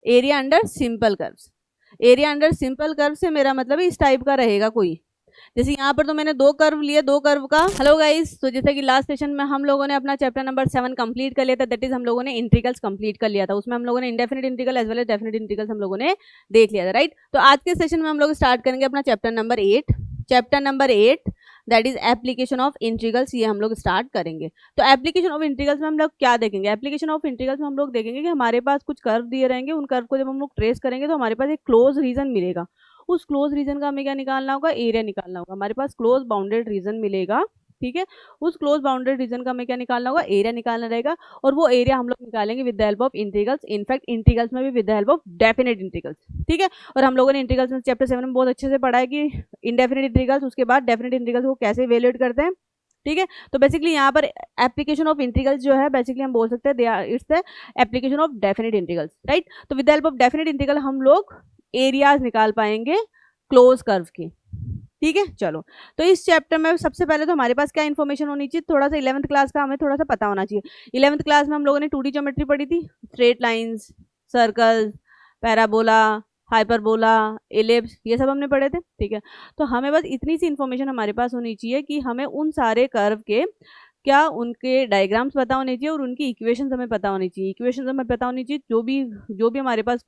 Area under simple curves. Area under simple curve से मेरा मतलब इस टाइप का रहेगा कोई। जैसे यहाँ पर तो मैंने दो कर्व लिए, दो कर्व का। हेलो गाइस, तो जैसे कि लास्ट सेशन में हम लोगों ने अपना चैप्टर नंबर 7 कंप्लीट कर लिया था, दैट इज हम लोगों ने इंटीग्रल्स कंप्लीट कर लिया था। उसमें हम लोगों ने indefinite integral as well as definite integrals हम लोगों ने देख लिया था, राइट। तो आज के सेशन में हम लोग स्टार्ट करेंगे अपना chapter number 8। Chapter number 8 that is application of integrals, ये हम लोग स्टार्ट करेंगे। तो एप्लीकेशन ऑफ इंटीग्रल्स में हम लोग क्या देखेंगे? एप्लीकेशन ऑफ इंटीग्रल्स में हम लोग देखेंगे कि हमारे पास कुछ कर्व दिए रहेंगे, उन कर्व को जब हम लोग ट्रेस करेंगे तो हमारे पास एक क्लोज रीजन मिलेगा। उस क्लोज रीजन का हमें क्या निकालना होगा? एरिया निकालना होगा। हमारे पास क्लोज बाउंडेड रीजन मिलेगा, ठीक है। उस क्लोज बाउंडेड रीजन का हमें क्या निकालना होगा? एरिया निकालना रहेगा। और वो एरिया हम लोग निकालेंगे with the help of integrals, in fact integrals में भी with the help of definite integrals, ठीक है। और हम लोगों ने इंटीग्रल्स में चैप्टर 7 में बहुत अच्छे से पढ़ा है कि इनडेफिनेट इंटीग्रल्स, उसके बाद डेफिनेट इंटीग्रल्स को कैसे इवेल्युएट करते हैं, ठीक है। तो बेसिकली यहाँ पर एप्लीकेशन ऑफ इंटीग्रल्स जो है, बेसिकली हम बोल सकते हैं they are it's the application of definite integrals, right. तो with the help of definite integral हम लोग एरियाज निकाल पाएंगे क्लोज कर्व की, ठीक है। चलो, तो इस चैप्टर में सबसे पहले तो हमारे पास क्या इन्फॉर्मेशन होनी चाहिए? थोड़ा सा 11th क्लास का हमें थोड़ा सा पता होना चाहिए। 11th क्लास में हम लोगों ने 2D ज्योमेट्री पढ़ी थी, straight lines, circles, parabola, hyperbola, ellipse, ये सब हमने पढ़े थे, ठीक है। तो हमें बस इतनी सी इन्फॉर्मेशन हमारे पास होनी चाहिए कि हमें उन सारे कर्व के क्या उनके डायग्राम्स पता होने चाहिए और उनकी इक्वेशंस हमें पता होनी चाहिए। इक्वेशंस हमें पता होनी चाहिए, जो भी हमारे पास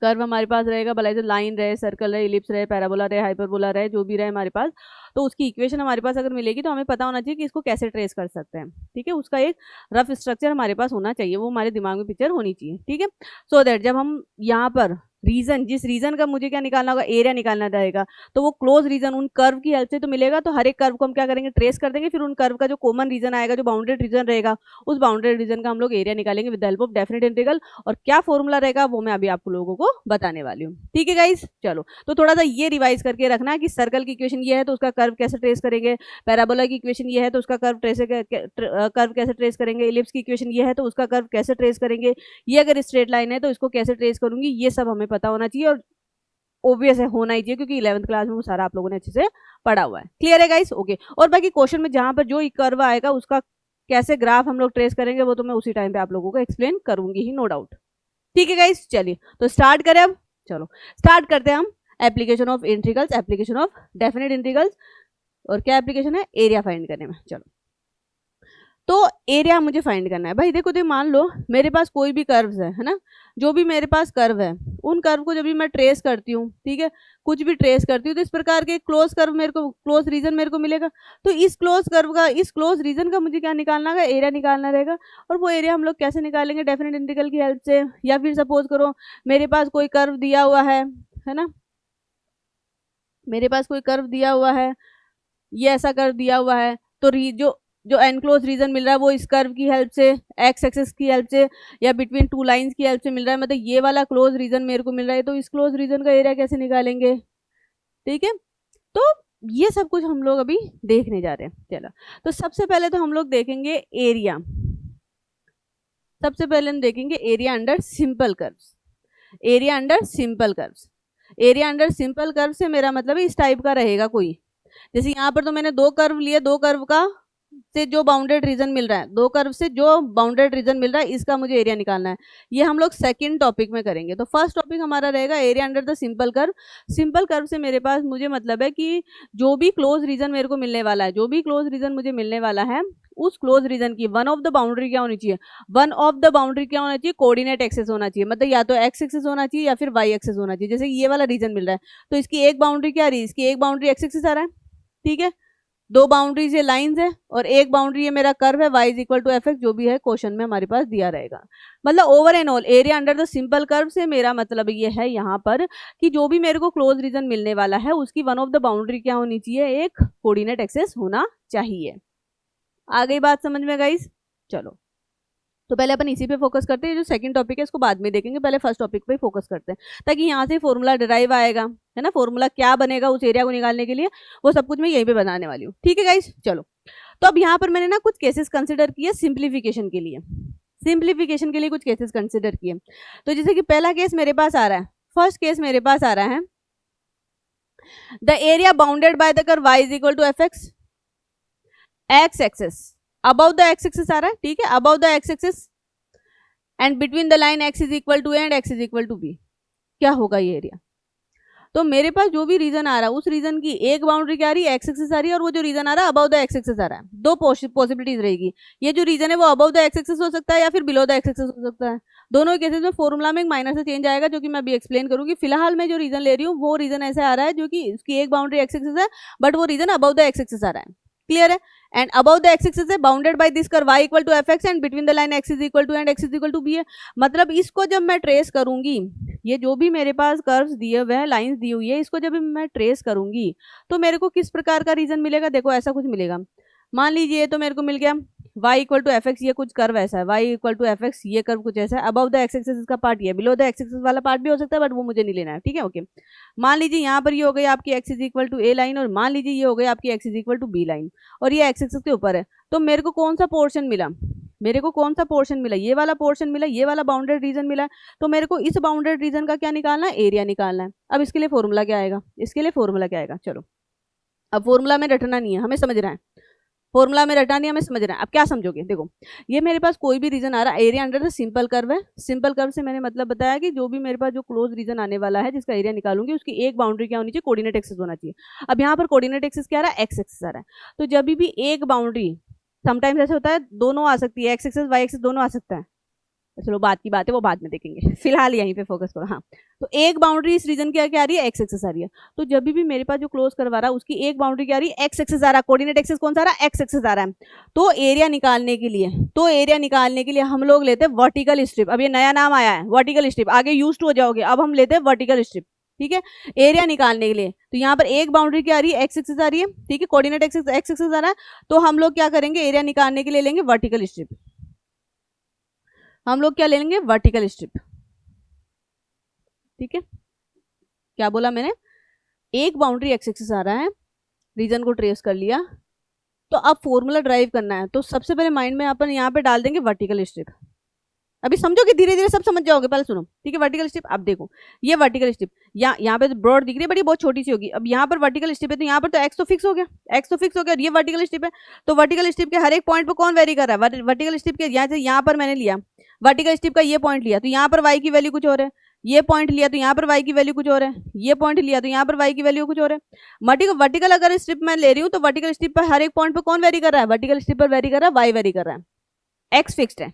कर्व हमारे पास रहेगा, भले से लाइन रहे, सर्कल रहे, इलिप्स रहे, पैराबोला रहे, हाइपरबोला रहे, जो भी रहे हमारे पास, तो उसकी इक्वेशन हमारे पास अगर मिलेगी तो हमें पता होना चाहिए कि इसको कैसे ट्रेस कर सकते हैं, ठीक है। उसका एक रफ स्ट्रक्चर हमारे पास होना चाहिए, वो हमारे दिमाग में पिक्चर होनी चाहिए, ठीक है। सो दैट जब हम यहाँ पर रीजन, जिस रीजन का मुझे क्या निकालना होगा? एरिया निकालना रहेगा, तो वो क्लोज रीजन उन कर्व की हेल्प से तो मिलेगा। तो हर एक कर्व को हम क्या करेंगे? ट्रेस कर देंगे। फिर उन कर्व का जो कॉमन रीजन आएगा, जो बाउंडेड रीजन रहेगा, उस बाउंडेड रीजन का हम लोग एरिया निकालेंगे with the help of definite integral. और क्या फॉर्मूला रहेगा वो मैं अभी आप लोगों को बताने वाली हूँ, ठीक है गाइस। चलो, तो थोड़ा सा ये रिवाइज करके रखना कि सर्कल की इक्वेशन ये है तो उसका कर्व कैसे ट्रेस करेंगे, पैराबोला की इक्वेशन ये है तो उसका कर्व कैसे ट्रेस करेंगे, इलिप्स की इक्वेशन ये है तो उसका कर्व कैसे ट्रेस करेंगे, ये अगर स्ट्रेट लाइन है तो इसको कैसे ट्रेस करूंगी, ये सब हमें पता होना चाहिए। और ऑब्वियस है, होना ही चाहिए, क्योंकि 11th क्लास में वो सारा आप लोगों ने अच्छे से पढ़ा हुआ है। क्लियर है गाइस? ओके। और बाकी क्वेश्चन में जहां पर जो कर्व आएगा उसका कैसे ग्राफ हम लोग ट्रेस करेंगे वो तो मैं उसी टाइम पे आप लोगों को एक्सप्लेन करूंगी ही, नो डाउट, ठीक है गाइस। चलिए, तो स्टार्ट करें अब। चलो, स्टार्ट करते हैं हम application of integrals, application of definite integrals. और क्या एप्लीकेशन है? एरिया फाइंड करने में। चलो, तो एरिया मुझे फाइंड करना है भाई। देखो, तो मान लो मेरे पास कोई भी कर्व है ना, जो भी मेरे पास कर्व है, उन कर्व को जब भी मैं ट्रेस करती हूँ, ठीक है, कुछ भी ट्रेस करती हूँ, तो इस प्रकार के क्लोज कर्व मेरे को, क्लोज रीजन मेरे को मिलेगा। तो इस क्लोज कर्व का, इस क्लोज रीजन का मुझे क्या निकालना है? एरिया निकालना रहेगा। और वो एरिया हम लोग कैसे निकालेंगे? डेफिनेट इंटीग्रल की हेल्प से। या फिर सपोज करो मेरे पास कोई कर्व दिया हुआ है ना, मेरे पास कोई कर्व दिया हुआ है, ये ऐसा कर्व दिया हुआ है, तो जो एनक्लोज रीजन मिल रहा है वो इस कर्व की हेल्प से, एक्स एक्सिस की हेल्प से, या बिटवीन टू लाइंस की हेल्प से मिल रहा है। मतलब ये वाला क्लोज रीजन मेरे को मिल रहा है, तो इस क्लोज रीजन का एरिया कैसे निकालेंगे, ठीक है। तो ये सब कुछ हम लोग अभी देखने जा रहे हैं। चलो, तो सबसे पहले तो हम लोग देखेंगे एरिया। सबसे पहले हम देखेंगे area under simple curves. Area under simple curves. Area under simple curve से मेरा मतलब इस टाइप का रहेगा कोई। जैसे यहाँ पर तो मैंने दो कर्व लिए, दो कर्व का से जो बाउंडेड रीजन मिल रहा है, दो कर्व से जो बाउंडेड रीजन मिल रहा है, इसका मुझे एरिया निकालना है। ये हम लोग सेकंड टॉपिक में करेंगे। तो फर्स्ट टॉपिक हमारा रहेगा area under the simple curve. Simple curve से मेरे पास, मुझे मतलब है कि जो भी क्लोज रीजन मेरे को मिलने वाला है, जो भी क्लोज रीजन मुझे मिलने वाला है, उस क्लोज रीजन की वन ऑफ द बाउंड्री क्या होनी चाहिए? वन ऑफ द बाउंड्री क्या होना चाहिए? कोऑर्डिनेट एक्सिस होना चाहिए। मतलब या तो एक्स एक्सिस होना चाहिए या फिर वाई एक्सिस होना चाहिए। जैसे ये वाला रीजन मिल रहा है तो इसकी एक बाउंड्री क्या रही? इसकी एक बाउंड्री एक्स एक्सिस आ रहा है, ठीक है। दो बाउंड्रीज ये लाइंस है और एक बाउंड्री ये मेरा कर्व है, y is equal to f x, जो भी है क्वेश्चन में हमारे पास दिया रहेगा। मतलब over and all area under the simple curve से मेरा मतलब ये है यहाँ पर कि जो भी मेरे को क्लोज रीजन मिलने वाला है उसकी वन ऑफ द बाउंड्री क्या होनी चाहिए? एक कोऑर्डिनेट एक्सिस होना चाहिए। आ गई बात समझ में गाइस? चलो, तो पहले अपन इसी पे फोकस करते हैं। जो सेकंड टॉपिक है इसको बाद में देखेंगे, पहले फर्स्ट टॉपिक पे फोकस करते हैं, ताकि यहाँ से फॉर्मूला डिराइव आएगा, है ना। फॉर्मूला क्या बनेगा उस एरिया को निकालने के लिए, वो सब कुछ मैं यहीं पे बनाने वाली हूँ, ठीक है गाइस। चलो, तो अब यहाँ पर मैंने ना कुछ केसेस कंसिडर किए सिंप्लीफिकेशन के लिए। सिंप्लीफिकेशन के लिए कुछ केसेस कंसिडर किए। तो जैसे कि पहला केस मेरे पास आ रहा है, फर्स्ट केस मेरे पास आ रहा है, the area bounded by the curve y is equal to f x, x axis above the x axis आ रहा है, ठीक है, above the x axis and between the line x is equal to a and x is equal to b, क्या होगा ये area? तो मेरे पास जो भी रीजन आ रहा है उस रीजन की एक बाउंड्री क्या आ रही है, एक्स एक्सिस आ रही है, और वो जो रीजन आ रहा है अबव द एक्स एक्सिस आ रहा है। दो पॉसिबिलिटीज रहेगी, ये जो रीजन है वो अबव द एक्स एक्सिस हो सकता है या फिर बिलो द एक्स एक्सिस हो सकता है। दोनों केसेस में फॉर्मूला में एक माइनर से चेंज आएगा, जो कि मैं अभी एक्सप्लेन करूंगी। फिलहाल मैं जो रीजन ले रही हूँ वो रीजन ऐसे आ रहा है जो कि उसकी एक बाउंड्री एक्स एक्सिस है, बट वो region above the x axis आ रहा है। क्लियर है? And above the x axis है bounded by this curve y equal to f x and between the line x is equal to and x is equal to b है। मतलब इसको जब मैं ट्रेस करूंगी, ये जो भी मेरे पास कर्व्स दिए हुए हैं, लाइंस दी हुई है, इसको जब मैं ट्रेस करूंगी तो मेरे को किस प्रकार का रीजन मिलेगा? देखो ऐसा कुछ मिलेगा। मान लीजिए तो मेरे को मिल गया y equal to f x, ये कुछ कर्व ऐसा है, y equal to f x, ये कर्व कुछ ऐसा है। अबव द एक्स एक्सिस का पार्ट ये, बिलो द एक्स एक्सिस वाला पार्ट भी हो सकता है, बट वो मुझे नहीं लेना है। ठीक है, ओके। मान लीजिए यहाँ पर ये हो गई आपकी x is equal to a line, और मान लीजिए ये हो गई आपकी x is equal to b line, और ये एक्स एक्सिस के ऊपर है। तो मेरे को कौन सा पोर्शन मिला? मेरे को कौन सा पोर्शन मिला? ये वाला पोर्शन मिला, ये वाला बाउंडेड रीजन मिला है। तो मेरे को इस बाउंडेड रीजन का क्या निकालना है? एरिया निकालना है। अब इसके लिए फॉर्मूला क्या आएगा? इसके लिए फॉर्मूला क्या आएगा? चलो, अब फॉर्मूला में रटना नहीं है, हमें समझना है। फॉर्मूला में रटना नहीं, हमें समझ रहा है। अब क्या समझोगे? देखो, ये मेरे पास कोई भी रीजन आ रहा है, area under the simple curve है। सिंपल कर्व से मैंने मतलब बताया कि जो भी मेरे पास जो क्लोज रीजन आने वाला है जिसका एरिया निकालूंगी, उसकी एक बाउंड्री क्या होनी चाहिए? कोऑर्डिनेट एक्सिस होना चाहिए। अब यहाँ पर कोऑर्डिनेट एक्सिस क्या आ रहा है? एक्स एक्सिस आ रहा है। तो जब भी एक बाउंड्री, समटाइम्स ऐसे होता है दोनों आ सकती है, एक्स एक्सिस वाई एक्सिस दोनों आ सकता है, चलो बात की बात है, वो बाद में देखेंगे, फिलहाल यहीं पे फोकस करो। हाँ, तो एक बाउंड्री इस रीजन की क्या आ रही है? एक्स एक्सिस आ रही है। तो जब भी मेरे पास जो क्लोज करवा रहा है उसकी एक बाउंड्री क्या आ रही है? एक्स एक्सिस आ रहा है। कोऑर्डिनेट एक्सिस कौन सा आ रहा है? एक्स एक्सिस आ रहा है। तो एरिया निकालने के लिए हम लोग लेते हैं वर्टिकल स्ट्रिप। अब ये नया नाम आया है वर्टिकल स्ट्रिप, आगे यूज्ड हो जाओगे। अब हम लेते हैं वर्टिकल स्ट्रिप, ठीक है, एरिया निकालने के लिए। तो यहाँ पर एक बाउंड्री क्या आ रही है? एक्स एक्सिस आ रही है, ठीक है, कोऑर्डिनेट एक्सिस एक्स एक्सिस आ रहा है। तो हम लोग क्या करेंगे? एरिया निकालने के लिए लेंगे वर्टिकल स्ट्रिप। हम लोग क्या लेंगे? वर्टिकल स्ट्रिप, ठीक है। क्या बोला मैंने? एक बाउंड्री एक्स एक्सिस आ रहा है, रीजन को ट्रेस कर लिया, तो अब फॉर्मूला ड्राइव करना है। तो सबसे पहले माइंड में अपन यहाँ पे डाल देंगे वर्टिकल स्ट्रिप। अभी समझोगे, धीरे धीरे सब समझ जाओगे, पहले सुनो, ठीक है। वर्टिकल स्ट्रिप, अब देखो ये वर्टिकल स्ट्रिप यहाँ पे तो ब्रॉड दिख रही है, बड़ी बहुत छोटी सी होगी। अब यहाँ पर वर्टिकल स्ट्रिप है, तो यहाँ पर तो एक्स तो फिक्स हो गया, एक्स तो फिक्स हो गया, और ये वर्टिकल स्ट्रिप है। तो वर्टिकल स्ट्रिप के हर एक पॉइंट पर कौन वेरी कर रहा है? वर्टिकल स्ट्रिप के यहाँ से यहाँ पर मैंने लिया वर्टिकल स्ट्रिप का ये पॉइंट लिया, तो यहाँ पर वाई की वैल्यू कुछ और है। ये पॉइंट लिया तो यहाँ पर y की वैल्यू कुछ और है। ये पॉइंट लिया तो यहाँ पर y की वैल्यू कुछ और है। वर्टिकल अगर स्ट्रिप मैं ले रही हूँ तो वर्टिकल स्ट्रिप पर हर एक पॉइंट पर कौन वेरी कर रहा है? वर्टिकल स्ट्रिप पर वेरी कर रहा है, y वेरी कर रहा है, x फिक्स्ड है।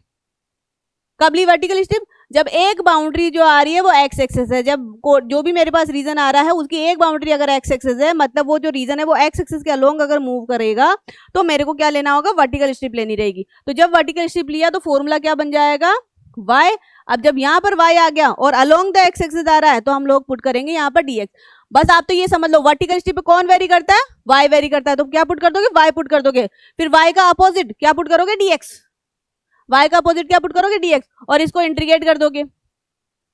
कब ली वर्टिकल स्ट्रिप? जब एक बाउंड्री जो आ रही है वो एक्स एक्सिस है। जब जो भी मेरे पास रीजन आ रहा है उसकी एक बाउंड्री अगर एक्स एक्सिस है, मतलब वो जो रीजन है वो एक्स एक्सिस के अलोंग अगर मूव करेगा, तो मेरे को क्या लेना होगा? वर्टिकल स्ट्रिप लेनी रहेगी। तो जब वर्टिकल स्ट्रिप लिया तो फॉर्मूला क्या बन जाएगा? y। अब जब यहाँ पर y आ गया और अलोंग द एक्स एक्सिस आ रहा है, तो हम लोग पुट करेंगे यहाँ पर dx। बस आप तो ये समझ लो, वर्टिकल स्ट्रिप पे कौन वेरी करता है? y वेरी करता है। तो क्या पुट कर दोगे? y पुट कर दोगे। फिर y का अपोजिट क्या पुट करोगे? dx। y का अपोजिट क्या पुट करोगे? dx, और इसको इंटीग्रेट कर दोगे।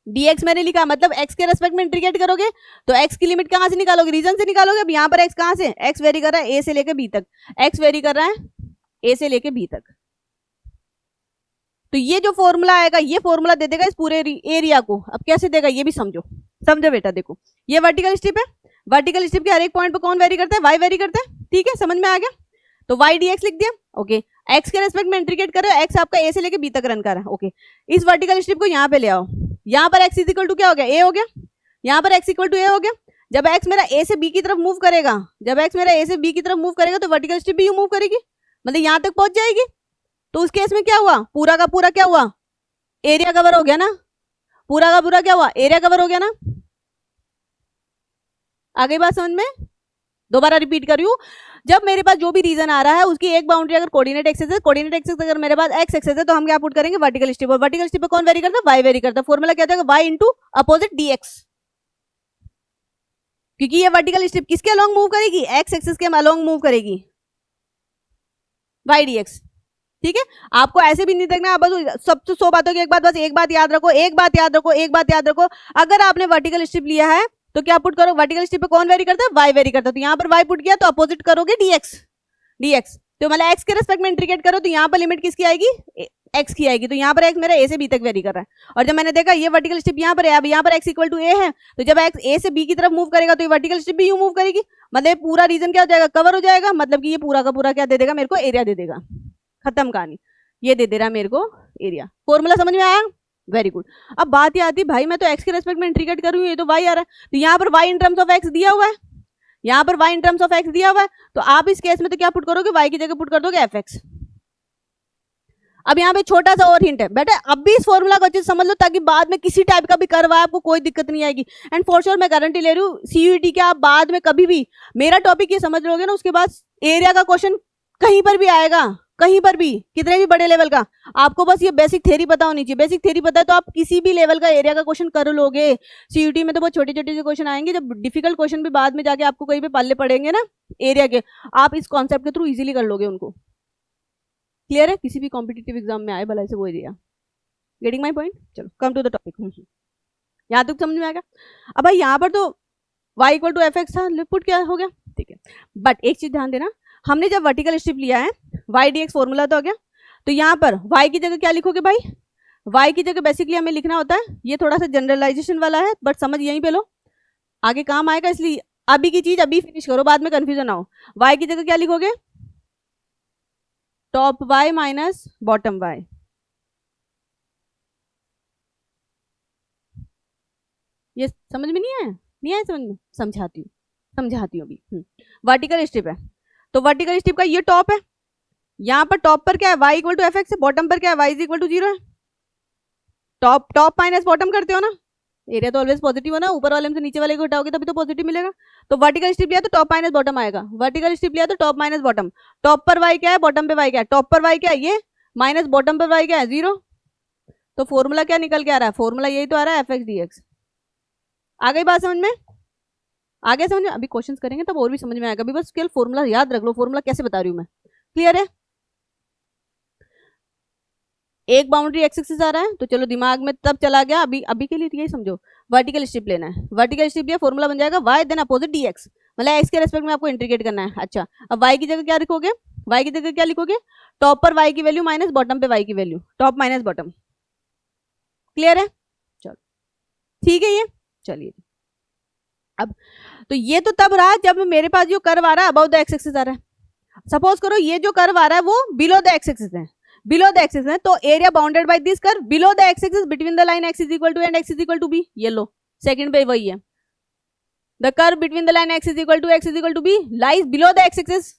dx मैंने लिखा, मतलब x के रेस्पेक्ट में इंटीग्रेट करोगे, तो x की लिमिट कहां से निकालोगे? रीजन से निकालोगे। अब यहाँ पर x कहां से? x वेरी कर रहा है a से लेके b तक, x वेरी कर रहा है a से लेके b तक। तो ये जो फॉर्मूला आएगा, ये फॉर्मूला दे देगा इस पूरे एरिया को। अब कैसे देगा ये भी समझो, समझो बेटा। देखो ये वर्टिकल स्ट्रिप है, वर्टिकल स्ट्रिप के हर एक पॉइंट पे कौन वेरी करता है? y वेरी करता है, ठीक है, समझ में आ गया। तो y dx लिख दिया, ओके। x के रेस्पेक्ट में इंटीग्रेट कर रहे हो, x आपका a से लेके b तक रन कर रहा है, ओके। इस वर्टिकल स्ट्रिप को यहाँ पे ले आओ, यहाँ पर x इक्वल टू क्या हो गया? a हो गया। यहाँ पर x इक्वल टू a हो गया। जब x मेरा a से b की तरफ मूव करेगा, जब x मेरा a से b की तरफ मूव करेगा, तो वर्टिकल स्ट्रिप भी यूं मूव करेगी, मतलब यहाँ तक पहुंच जाएगी। तो उस केस में क्या हुआ? पूरा का पूरा क्या हुआ? एरिया कवर हो गया ना। पूरा का पूरा क्या हुआ? एरिया कवर हो गया ना। आगे बात समझ में? दोबारा रिपीट कर रही हूं, जब मेरे पास जो भी रीजन आ रहा है उसकी एक बाउंड्री अगर कोऑर्डिनेट एक्सिस है, कोऑर्डिनेट एक्सिस अगर मेरे पास एक्स एक्सिस है, तो हम क्या पुट करेंगे? Vertical strip. और वर्टिकल स्ट्रिप पे कौन वेरी करता है? वाई वेरी करता है। फॉर्मूला क्या जाएगा? वाई इंटू अपोजिट dx, क्योंकि ये वर्टिकल स्ट्रिप किसके अलोंग मूव करेगी? एक्स एक्सिस के अलोंग मूव करेगी, वाई dx, ठीक है। आपको ऐसे भी नहीं देखना, बस सबसे 100 बातों की एक बात, बस एक बात याद रखो, एक बात याद रखो, एक बात याद रखो। अगर आपने वर्टिकल स्ट्रिप लिया है तो क्या पुट करो? वर्टिकल स्ट्रिप पे कौन वेरी करता है? y वेरी करता है। तो यहाँ पर y पुट किया तो अपोजिट करोगे dx, dx। तो मतलब x के रेस्पेक्ट में इंटीग्रेट करो, तो यहाँ पर लिमिट किसकी आएगी? x की आएगी। तो यहाँ पर x मेरा a से b तक वेरी कर रहा है, और जब मैंने देखा ये वर्टिकल स्ट्रिप यहाँ पर है, अब यहाँ पर x इक्वल टू a है, तो जब x a से b की तरफ मूव करेगा तो ये वर्टिकल स्ट्रिप भी यूं मूव करेगी, मतलब पूरा रीजन क्या हो जाएगा? कवर हो जाएगा। मतलब कि ये पूरा का पूरा क्या दे देगा? मेरे को एरिया दे देगा। खत्म कहानी, ये दे दे रहा मेरे को एरिया। फॉर्मूला समझ में आया? Very good. अब बात ये आती है भाई मैं तो एक्स के रेस्पेक्ट में इंटीग्रेट कर रही हूँ, ये तो वाई आ रहा है, तो यहाँ पर y in terms of x दिया हुआ है, यहाँ पर y in terms of x दिया हुआ है, तो आप इस केस में तो क्या पुट करोगे, वाई की जगह पुट कर दोगे एफ एक्स। अब यहाँ पे छोटा सा और हिंट है बेटा, अब भी इस फॉर्मूला को अच्छे से समझ लो ताकि बाद में किसी टाइप का भी कर्व आए आपको कोई दिक्कत नहीं आएगी। एंड फॉर श्योर मैं गारंटी ले रही हूँ सीयूईटी के आप बाद में कभी भी मेरा टॉपिक ये समझ लोगे ना, उसके बाद एरिया का क्वेश्चन कहीं पर भी आएगा, कहीं पर भी, कितने भी बड़े लेवल का, आपको बस ये बेसिक थ्योरी पता होनी चाहिए। बेसिक थ्योरी पता है तो आप किसी भी लेवल का एरिया का क्वेश्चन कर लोगे। सीयूटी में तो बहुत छोटे छोटे से क्वेश्चन आएंगे, जब डिफिकल्ट क्वेश्चन भी बाद में जाके आपको कहीं पे पल्ले पड़ेंगे ना एरिया के, आप इस कॉन्सेप्ट के थ्रू इजीली कर लोगे उनको। क्लियर है, किसी भी कॉम्पिटिटिव एग्जाम में आए भला से वो एरिया। Getting my point. चलो कम टू द टॉपिक, यहाँ तक समझ में आएगा। अब भाई यहाँ पर तो y equal to f x था, पुट क्या हो गया, ठीक है। बट एक चीज ध्यान देना, हमने जब वर्टिकल स्ट्रिप लिया है वाई डी एक्स फॉर्मूला तो हो गया, तो यहाँ पर y की जगह क्या लिखोगे भाई, y की जगह बेसिकली हमें लिखना होता है, ये थोड़ा सा जनरलाइजेशन वाला है बट समझ यहीं पे लो, आगे काम आएगा, इसलिए अभी की चीज अभी फिनिश करो, बाद में कंफ्यूजन ना हो। y की जगह क्या लिखोगे, top y minus bottom y। ये समझ में नहीं आया, नहीं आया समझ में, समझाती हूँ अभी। वर्टिकल स्ट्रिप है, तो वर्टिकल स्ट्रिप का ये टॉप है, यहाँ पर टॉप पर क्या है y equal to f x है, बॉटम पर क्या है y इज इक्वल टू 0 है। टॉप माइनस बॉटम करते हो ना, एरिया तो ऑलवेज पॉजिटिव है ना, ऊपर वाले में से नीचे वाले को हटाओगे तभी तो पॉजिटिव मिलेगा। तो वर्टिकल स्ट्रिप लिया तो टॉप माइनस बॉटम आएगा, वर्टिकल स्ट्रिप लिया तो टॉप माइनस बॉटम, टॉप पर y क्या है, बॉटम पे y क्या है, टॉप पर y क्या है ये माइनस बॉटम पर y क्या है 0, तो फॉर्मूला क्या निकल के आ रहा है, फॉर्मूला यही तो आ रहा है एफ एक्स डी एक्स। आ गई बात समझ में, आगे समझ में, अभी क्वेश्चंस करेंगे तब और भी समझ में आएगा, अभी बस केवल फॉर्मूला याद रख लो, फॉर्मूला कैसे बता रही हूँ मैं। क्लियर है, एक बाउंड्री एक्स एक्सिस आ रहा है तो चलो दिमाग में तब चला गया, अभी के लिए यही समझो, वर्टिकल स्ट्रिप लेना है, वर्टिकल स्ट्रिप लिया फॉर्मूला बन जाएगा y then opposite d x, मतलब एक्स के रेस्पेक्ट में आपको इंटीग्रेट करना है। अच्छा अब y की जगह क्या लिखोगे, y की जगह क्या लिखोगे, टॉप पर y की वैल्यू माइनस बॉटम पे y की value, top minus bottom. Clear है, चलो ठीक है ये, चलिए अब तो ये तो तब रहा जब मेरे पास जो कर्व आ रहा है अबाउ द एक्स एक्सिस आ रहा है। सपोज करो ये जो कर्व आ रहा है वो बिलो द एक्स एक्सिस है, बिलो द एक्सिस है, तो area bounded by this curve below the x axis between the line x is equal to and x is equal to b. ये लो सेकंड पे वही है, the curve between the line x is equal to b lies below the x axis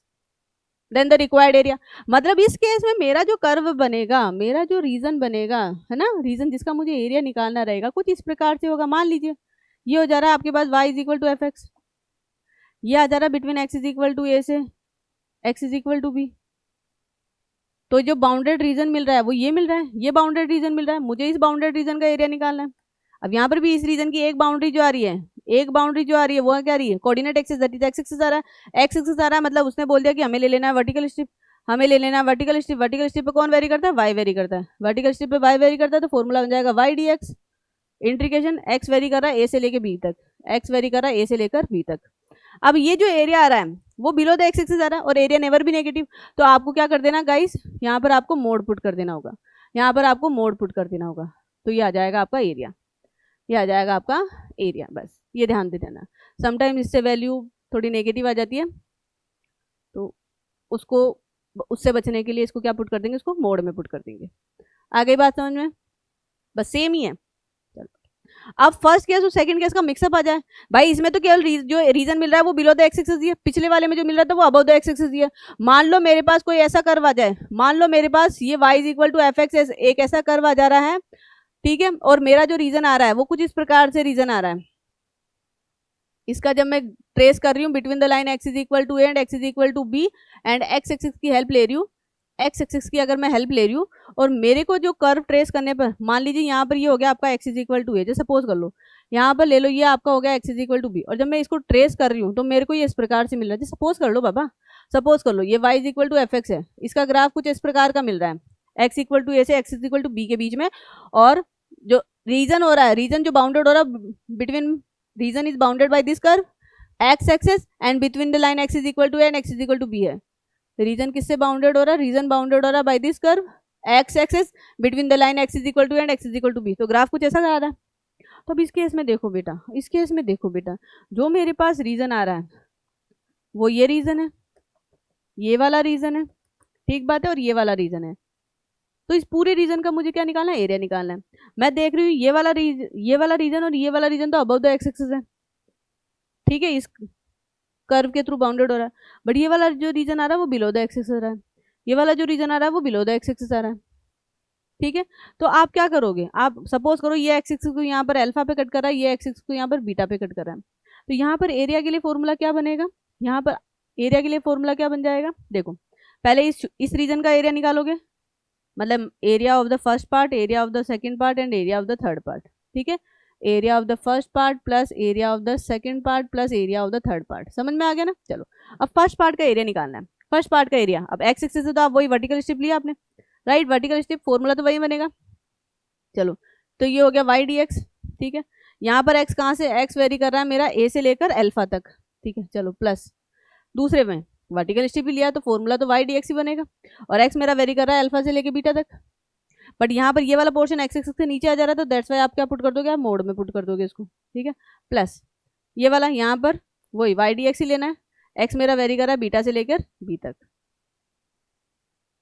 then the required area. मतलब इस case में मेरा जो कर्व बनेगा, मेरा जो रीजन बनेगा है ना, रीजन जिसका मुझे एरिया निकालना रहेगा कुछ इस प्रकार से होगा। मान लीजिए ये हो जा रहा है आपके पास y is equal to f x, ये आ जा रहा है between x is equal to a से x is equal to b, तो जो बाउंडेड रीजन मिल रहा है वो ये मिल रहा है, ये बाउंडेड रीजन मिल रहा है, मुझे इस बाउंडेड रीजन का एरिया निकालना है। अब यहाँ पर भी इस रीजन की एक बाउंड्री जो आ रही है, एक बाउंड्री जो आ रही है वो क्या आ रही है, coordinate axis, that is x axis आ रहा है, एक्स एक्सिस आ रहा है, मतलब उसने बोल दिया कि हमें ले लेना है वर्टिकल स्ट्रिप, हमें ले लेना है वर्टिकल स्ट्रिप। वर्टिकल स्ट्रिप पे कौन वेरी करता है, y वेरी करता है, वर्टिकल स्ट्रिप पे y वेरी करता है, तो फॉर्मूला बन जाएगा y dx, integration x very कर रहा है a से लेकर b तक, x वेरी कर रहा है a से लेकर b तक। अब ये जो एरिया आ रहा है वो बिलो द एक्स एक्सिस आ रहा है और एरिया नेवर भी नेगेटिव, तो आपको क्या कर देना गाइस, यहाँ पर आपको मोड पुट कर देना होगा, यहाँ पर आपको मोड पुट कर देना होगा, तो ये आ जाएगा आपका एरिया, ये आ जाएगा आपका एरिया। बस ये ध्यान दे देना, समटाइम इससे वैल्यू थोड़ी नेगेटिव आ जाती है तो उसको, उससे बचने के लिए इसको क्या पुट कर देंगे, इसको मोड में पुट कर देंगे। आ गई बात समझ में, बस सेम ही है। अब फर्स्ट केस और सेकंड केस का मिक्सअप आ जाए, भाई इसमें तो केवल जो रीजन मिल रहा है वो बिलो द एक्स एक्सिस है, पिछले वाले में जो मिल रहा था वो अबव द एक्स एक्सिस है। मान लो मेरे पास कोई ऐसा कर्व आ जाए, मान लो मेरे पास ये y is equal to f x एक ऐसा कर्व आ जा रहा है, ठीक है, और मेरा जो रीजन आ रहा है वो कुछ इस प्रकार से रीजन आ रहा है, इसका जब मैं ट्रेस कर रही हूँ between the line x is equal to a and x is equal to b and x axis की हेल्प ले रही हूँ, x एक्सिस की अगर मैं हेल्प ले रही हूँ और मेरे को जो कर्व ट्रेस करने पर, मान लीजिए यहाँ पर ये हो गया आपका x इज इक्वल टू ए, जो सपोज कर लो यहाँ पर ले लो ये आपका हो गया x is equal to b, और जब मैं इसको ट्रेस कर रही हूँ तो मेरे को ये इस प्रकार से मिल रहा है, सपोज कर लो बाबा, सपोज कर लो ये y is equal to f x है, इसका ग्राफ कुछ इस प्रकार का मिल रहा है, x इक्वल टू ए से x is equal to b के बीच में, और जो रीजन हो रहा है, रीजन जो बाउंडेड हो रहा है between, region is bounded by this curve x axis and between the line x is equal to a and x is equal to b है। रीजन किससे बाउंडेड हो रहा है, रीजन बाउंडेड हो रहा है by this curve x axis between the line x is equal to and x is equal to b, तो graph कुछ ऐसा आ रहा है। तो अब इस केस में देखो बेटा, इस केस में देखो बेटा, जो मेरे पास रीजन आ रहा है वो ये रीजन है, ये वाला रीजन है, ठीक बात है, और ये वाला रीजन है, तो इस पूरे रीजन का मुझे क्या निकालना है, एरिया निकालना है। मैं देख रही हूँ ये वाला रीजन और ये वाला रीजन तो अबव द एक्स एक्सिस है, ठीक है, इस कर्व के थ्रू बाउंडेड हो रहा है। बट ये वाला जो रीजन आ रहा है वो बिलो द एक्स एक्सिस आ रहा है, ये वाला जो रीजन आ रहा है वो बिलो द एक्स एक्सिस आ रहा है, ठीक है। तो आप क्या करोगे, आप सपोज करो ये एक्स एक्सिस को यहाँ पर अल्फा पे कट कर रहा है, ये एक्स एक्सिस को यहाँ पर बीटा पे कट कर रहा है, तो यहाँ पर एरिया के लिए फॉर्मूला क्या बनेगा, यहाँ पर एरिया के लिए फॉर्मूला क्या बन जाएगा, देखो पहले इस रीजन का एरिया निकालोगे, मतलब area of the first part, area of the second part and area of the third part, ठीक है। Area of the first part plus area of the second part plus area of the third part, समझ में आ गया ना। चलो अब first part का area निकालना है। फर्स्ट पार्ट का एरिया, अब एक्स एक्सिस से तो आप वही वर्टिकल स्ट्रिप लिया आपने, राइट, वर्टिकल स्ट्रिप फॉर्मूला तो वही बनेगा। चलो तो ये हो गया वाई डी एक्स, ठीक है। यहाँ पर एक्स कहाँ से, एक्स वेरी कर रहा है मेरा ए से लेकर अल्फा तक, ठीक है। चलो प्लस दूसरे में वर्टिकल स्ट्रिप भी लिया तो फॉर्मूला तो वाई डी एक्स ही बनेगा, और एक्स मेरा वेरी कर रहा है अल्फा से लेके बीटा तक। बट यहाँ पर ये वाला पोर्शन एक्स एक्सिस से नीचे आ जा रहा है, तो दैट्स वाई आप क्या पुट कर दोगे, आप मोड में पुट कर दोगे इसको, ठीक है। प्लस ये वाला यहाँ पर वही वाई डी एक्स ही लेना है, एक्स मेरा वेरी कर रहा है बीटा से लेकर बी तक,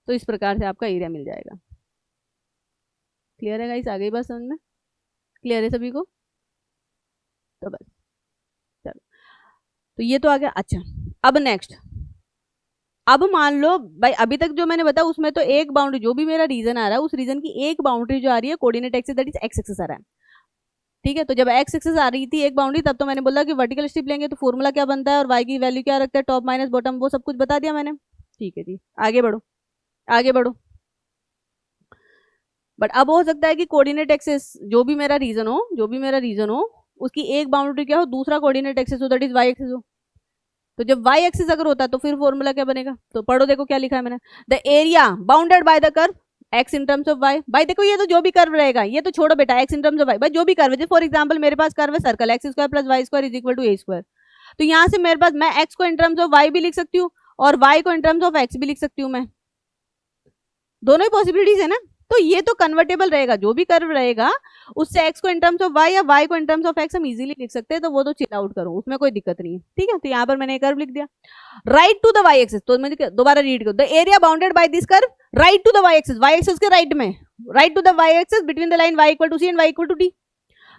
तो इस प्रकार से आपका एरिया मिल जाएगा। क्लियर है गाइस, आ गई बात समझ में, क्लियर है सभी को, तो बस चलो, तो ये तो आ गया। अच्छा अब नेक्स्ट, अब मान लो भाई अभी तक जो मैंने बताया उसमें तो एक बाउंड्री, जो भी मेरा रीजन आ रहा है उस रीजन की एक बाउंड्री जो आ रही है coordinate axis that is x axis आ रहा है, ठीक है। तो जब एक्स एक्सिस आ रही थी एक बाउंड्री, तब तो मैंने बोला कि वर्टिकल स्ट्रिप लेंगे तो फॉर्मूला क्या बनता है और वाई की वैल्यू क्या रखता है, टॉप माइनस बॉटम, वो सब कुछ बता दिया मैंने, ठीक है जी। आगे बढ़ो आगे बढ़ो। बट अब हो सकता है कि कोऑर्डिनेट एक्सिस जो भी मेरा रीजन हो उसकी एक बाउंड्री क्या हो, दूसरा कोऑर्डिनेट एक्सिस हो दैट इज वाई एक्सिस हो। तो जब वाई एक्सिस अगर होता है तो फिर फॉर्मूला क्या बनेगा, तो पढ़ो देखो क्या लिखा है मैंने, the area bounded by the curve x in terms of y. भाई देखो ये तो जो भी कर्व रहेगा, ये तो छोड़ो बेटा, x in terms of y, भाई जो भी कर्व है, फॉर एग्जांपल मेरे पास कर्व है circle x square plus y square is equal to a square, तो यहाँ से मेरे पास मैं एक्स को इन टर्म्स ऑफ वाई भी लिख सकती हूँ और वाई को इन टर्म्स ऑफ एक्स भी लिख सकती हूँ, मैं दोनों ही पॉसिबिलिटीज है ना। तो ये तो कन्वर्टेबल रहेगा, जो भी कर्व रहेगा उससे एक्स को इन टर्म्स ऑफ वाई या वाई को इन टर्म्स ऑफ एक्स हम इजीली लिख सकते हैं, तो वो तो चिल आउट करो, उसमें कोई दिक्कत नहीं है, ठीक है। तो यहाँ पर मैंने एक कर्व लिख दिया, right to the y axis, तो मुझे दोबारा रीड करो, the area bounded by this curve right to the y axis के राइट में, right to the y axis between the line y equal to c and y equal to d.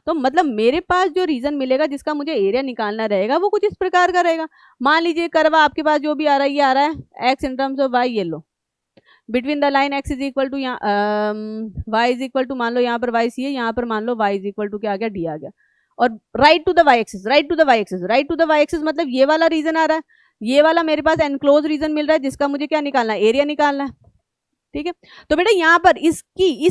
तो मतलब मेरे पास जो रीजन मिलेगा जिसका मुझे एरिया निकालना रहेगा वो कुछ इस प्रकार का रहेगा। मान लीजिए कर्व आपके पास जो भी आ रहा है, ये आ रहा है x in terms of y, ये लो, between the line x is equal to y is equal to, मान लो यहाँ पर वाई सी है, यहाँ पर मान लो वाई इज इक्वल टू क्या आ गया, डी आ गया, और right to the y axis, right to the y axis मतलब ये वाला रीजन आ रहा है, ये वाला मेरे पास एनक्लोज रीजन मिल रहा है जिसका मुझे क्या निकालना है, एरिया निकालना है, ठीक है। तो बेटा यहाँ पर इस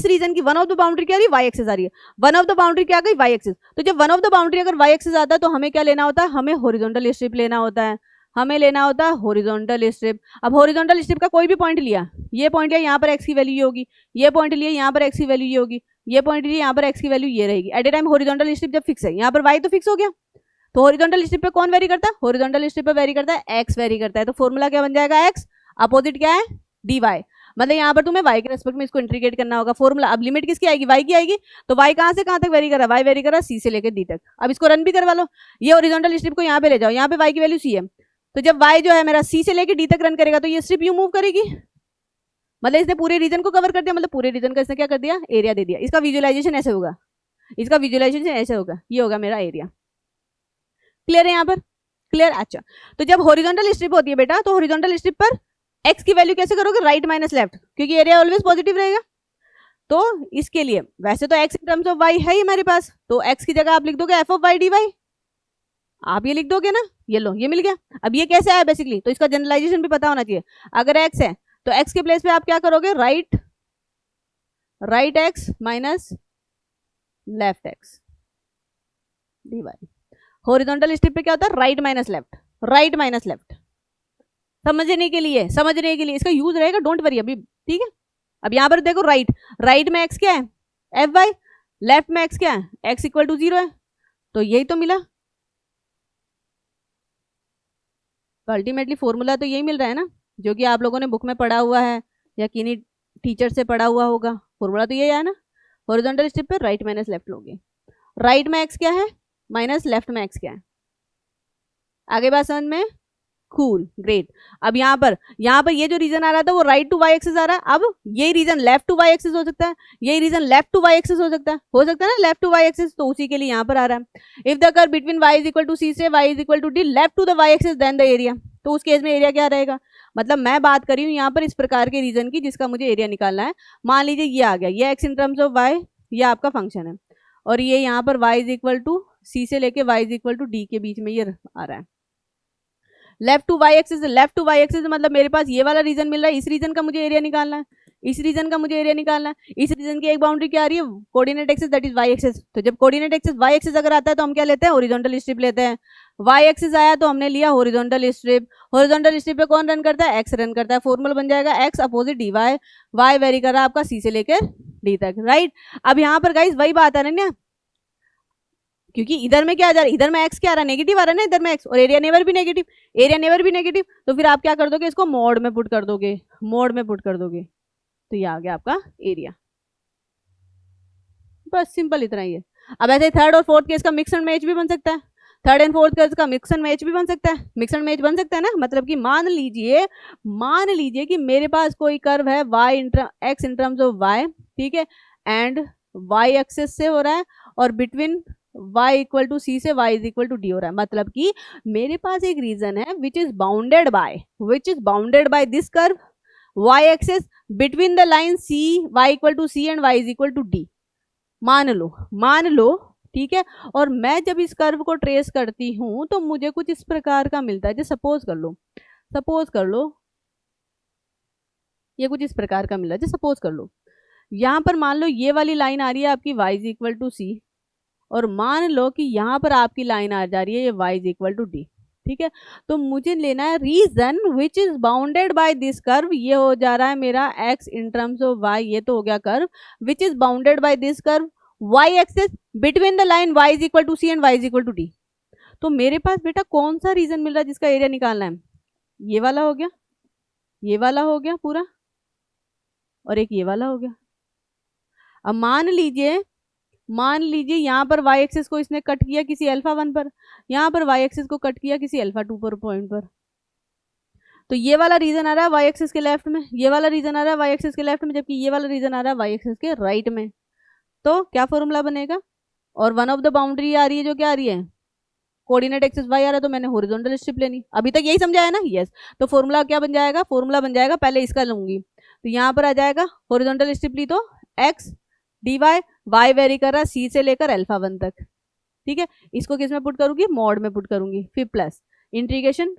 रीजन की वन ऑफ द बाउंड्री क्या आ रही है, वाई एक्सिस आ रही है, वन ऑफ द बाउंड्री क्या आ गई, वाई एक्सिस। तो जब वन ऑफ द बाउंड्री अगर वाई एक्सिस आता है तो हमें क्या लेना होता है, हमें हॉरिजॉन्टल स्ट्रिप लेना होता है, हमें लेना होता है हॉरिजॉन्टल स्ट्रिप। अब हॉरिजॉन्टल स्ट्रिप का कोई भी पॉइंट लिया, ये पॉइंट लिया यहाँ पर एक्स की वैल्यू ये होगी, ये पॉइंट लिया यहाँ पर एक्स की वैल्यू ये होगी, ये पॉइंट लिया यहाँ पर एक्स की वैल्यू ये रहेगी। At a time horizontal strip जब फिक्स है, यहाँ पर वाई तो फिक्स हो गया, तो हॉरिजॉन्टल स्ट्रिप पे कौन वेरी करता है, हॉरिजॉन्टल स्ट्रिप पे वेरी करता है एक्स वेरी करता है, तो फॉर्मूला क्या बन जाएगा, एक्स अपोजिट क्या है, डी वाई। मतलब यहाँ पर तुम्हें y के रेस्पेक्ट में इसको इंटीग्रेट करना होगा फॉर्मूला। अब लिमिट किसकी आएगी, y की आएगी, तो y कहाँ से कहाँ तक वेरी कर रहा है, y वेरी कर रहा है c से लेकर d तक। अब इसको रन भी करवा लो, ये ओरिजेंटल स्ट्रिप को यहाँ पे ले जाओ, यहाँ पे y की वैल्यू c है, तो जब y जो है मेरा c से लेकर d तक रन करेगा तो ये स्ट्रिप यू मूव करेगी, मतलब इसने पूरे रीजन को कवर कर दिया, मतलब पूरे रीजन का इसने क्या कर दिया, एरिया दे दिया। इसका विजुअलाइजेशन ऐसे होगा, इसका विजुअलाइजेशन ऐसे होगा, ये होगा मेरा एरिया। क्लियर है यहाँ पर, क्लियर। अच्छा तो जब हॉरिजॉन्टल स्ट्रिप होती है बेटा, तो हॉरिजॉन्टल स्ट्रिप पर x की वैल्यू कैसे करोगे, राइट माइनस लेफ्ट, क्योंकि एरिया ऑलवेज पॉजिटिव रहेगा। तो इसके लिए वैसे तो x in terms of y है ही हमारे पास, तो x की जगह आप लिख दोगे f ऑफ y dy, आप ये लिख दोगे ना, ये लो ये मिल गया। अब ये कैसे आया बेसिकली, तो इसका जनरलाइजेशन भी पता होना चाहिए। अगर x है तो x के प्लेस पे आप क्या करोगे, right x minus left x dy। Horizontal strip पे क्या होता है, राइट माइनस लेफ्ट। समझने के लिए इसका यूज रहेगा, डोंट वरी अभी, ठीक है। अब यहाँ पर देखो राइट में x क्या है, एफ वाई, लेफ्ट में x क्या है, x इक्वल टू 0 है, तो यही तो मिला, तो अल्टीमेटली फॉर्मूला तो यही मिल रहा है ना, जो कि आप लोगों ने बुक में पढ़ा हुआ है या किन्हीं टीचर से पढ़ा हुआ होगा, फॉर्मूला तो यही है ना। हॉरिजॉन्टल स्ट्रिप पे राइट माइनस लेफ्ट लोगे, राइट में x क्या है माइनस लेफ्ट में x क्या है, आगे बात समझ में। Cool, great. अब यहाँ पर ये जो रीजन आ रहा था वो राइट टू वाई एक्सिस आ रहा है, अब ये region left to y axis हो सकता है, ये region left to y axis हो सकता है ना, लेफ्ट टू वाई एक्सिस, तो उसी के लिए यहाँ पर आ रहा है। If the curve between y is equal to c से y is equal to d left to the y axis then the area, तो उस केस में एरिया क्या रहेगा, मतलब मैं बात कर रही हूँ यहाँ पर इस प्रकार के रीजन की जिसका मुझे एरिया निकालना है। मान लीजिए ये आ गया, ये x in terms of y, ये आपका फंक्शन है, और ये यहाँ पर y is equal to c से लेके y is equal to d के बीच में ये आ रहा है। Left to y axis, left to y axis मतलब मेरे पास ये वाला रीजन मिल रहा है, इस रीजन का मुझे एरिया निकालना है, इस रीजन का मुझे एरिया निकालना है। इस रीजन की एक बाउंड्री क्या आ रही है, coordinate axis that is y axis. तो जब कोऑर्डिनेट एक्सिस वाई एक्सिस अगर आता है तो हम क्या लेते हैं, हॉरिजॉन्टल स्ट्रिप लेते हैं। वाई एक्सिस आया तो हमने लिया हॉरिजॉन्टल स्ट्रिप। हॉरिजॉन्टल स्ट्रिप पे कौन रन करता है, एक्स रन करता है। फॉर्मूला बन जाएगा x opposite d y, y vary कर रहा है आपका सी से लेकर डी तक, राइट। अब यहाँ पर गाइस वही बात आ रही है ना, क्योंकि इधर में क्या आ जा रहा है, इधर में एक्स क्या आ रहा है, नेगेटिव आ रहा है ना इधर में एक्स, और एरिया नेवर भी नेगेटिव, एरिया नेवर भी नेगेटिव, तो फिर आप क्या कर दोगे, इसको मोड में पुट कर दोगे, मोड में पुट कर दोगे, तो ये आ गया आपका एरिया। बस सिंपल इतना ही है। अब ऐसे थर्ड और फोर्थ केस का मिक्स एंड मैच भी बन सकता है, थर्ड एंड फोर्थ केस का मिक्स एंड मैच भी बन सकता है, मिक्स एंड मैच बन सकता है ना, मतलब कि मान लीजिए कि मेरे पास कोई कर्व है x in terms of y, ठीक है, एंड वाई एक्सिस से हो रहा है, और between y equal to c से y is equal to d हो रहा है, मतलब कि मेरे पास एक रीजन है which is bounded by this curve y axis between the line c y equal to c and y is equal to d, मान लो, ठीक है। और मैं जब इस कर्व को ट्रेस करती हूं तो मुझे कुछ इस प्रकार का मिलता है, जैसे सपोज कर लो ये कुछ इस प्रकार का मिला, जैसे सपोज कर लो यहाँ पर मान लो ये वाली लाइन आ रही है आपकी y इज इक्वल टू सी, और मान लो कि यहाँ पर आपकी लाइन आ जा रही है ये y is equal to d, ठीक है। तो मुझे लेना है region which is bounded by this curve, ये हो जा रहा है मेरा x in terms of y, ये तो हो गया curve which is bounded by this curve y axis between the line y is equal to c and y is equal to d. तो मेरे पास बेटा कौन सा रीजन मिल रहा है जिसका एरिया निकालना है, ये वाला हो गया, ये वाला हो गया पूरा, और एक ये वाला हो गया। अब मान लीजिए यहाँ पर y एक्सिस को इसने कट किया किसी अल्फा 1 पर, यहाँ पर y एक्सिस को कट किया किसी अल्फा 2 पर पॉइंट पर, तो ये वाला रीजन आ रहा है y एक्सिस के लेफ्ट में, ये वाला रीजन आ रहा है y एक्सिस के लेफ्ट में, जबकि ये वाला रीजन आ रहा है y एक्सिस के राइट में। तो क्या फॉर्मूला बनेगा, और वन ऑफ द बाउंड्री आ रही है जो क्या आ रही है, कोऑर्डिनेट एक्सिस y आ रहा है, तो मैंने हॉरिजॉन्टल स्ट्रिप लेनी, अभी तक यही समझा है ना, यस। तो फॉर्मूला क्या बन जाएगा, पहले इसका लूंगी, तो यहाँ पर आ जाएगा हॉरिजॉन्टल स्ट्रिप ली तो x dy, y वेरी कर रहा है सी से लेकर अल्फा 1 तक, ठीक है। इसको किस में पुट करूंगी, मॉड में पुट करूंगी, फिर प्लस इंटीग्रेशन,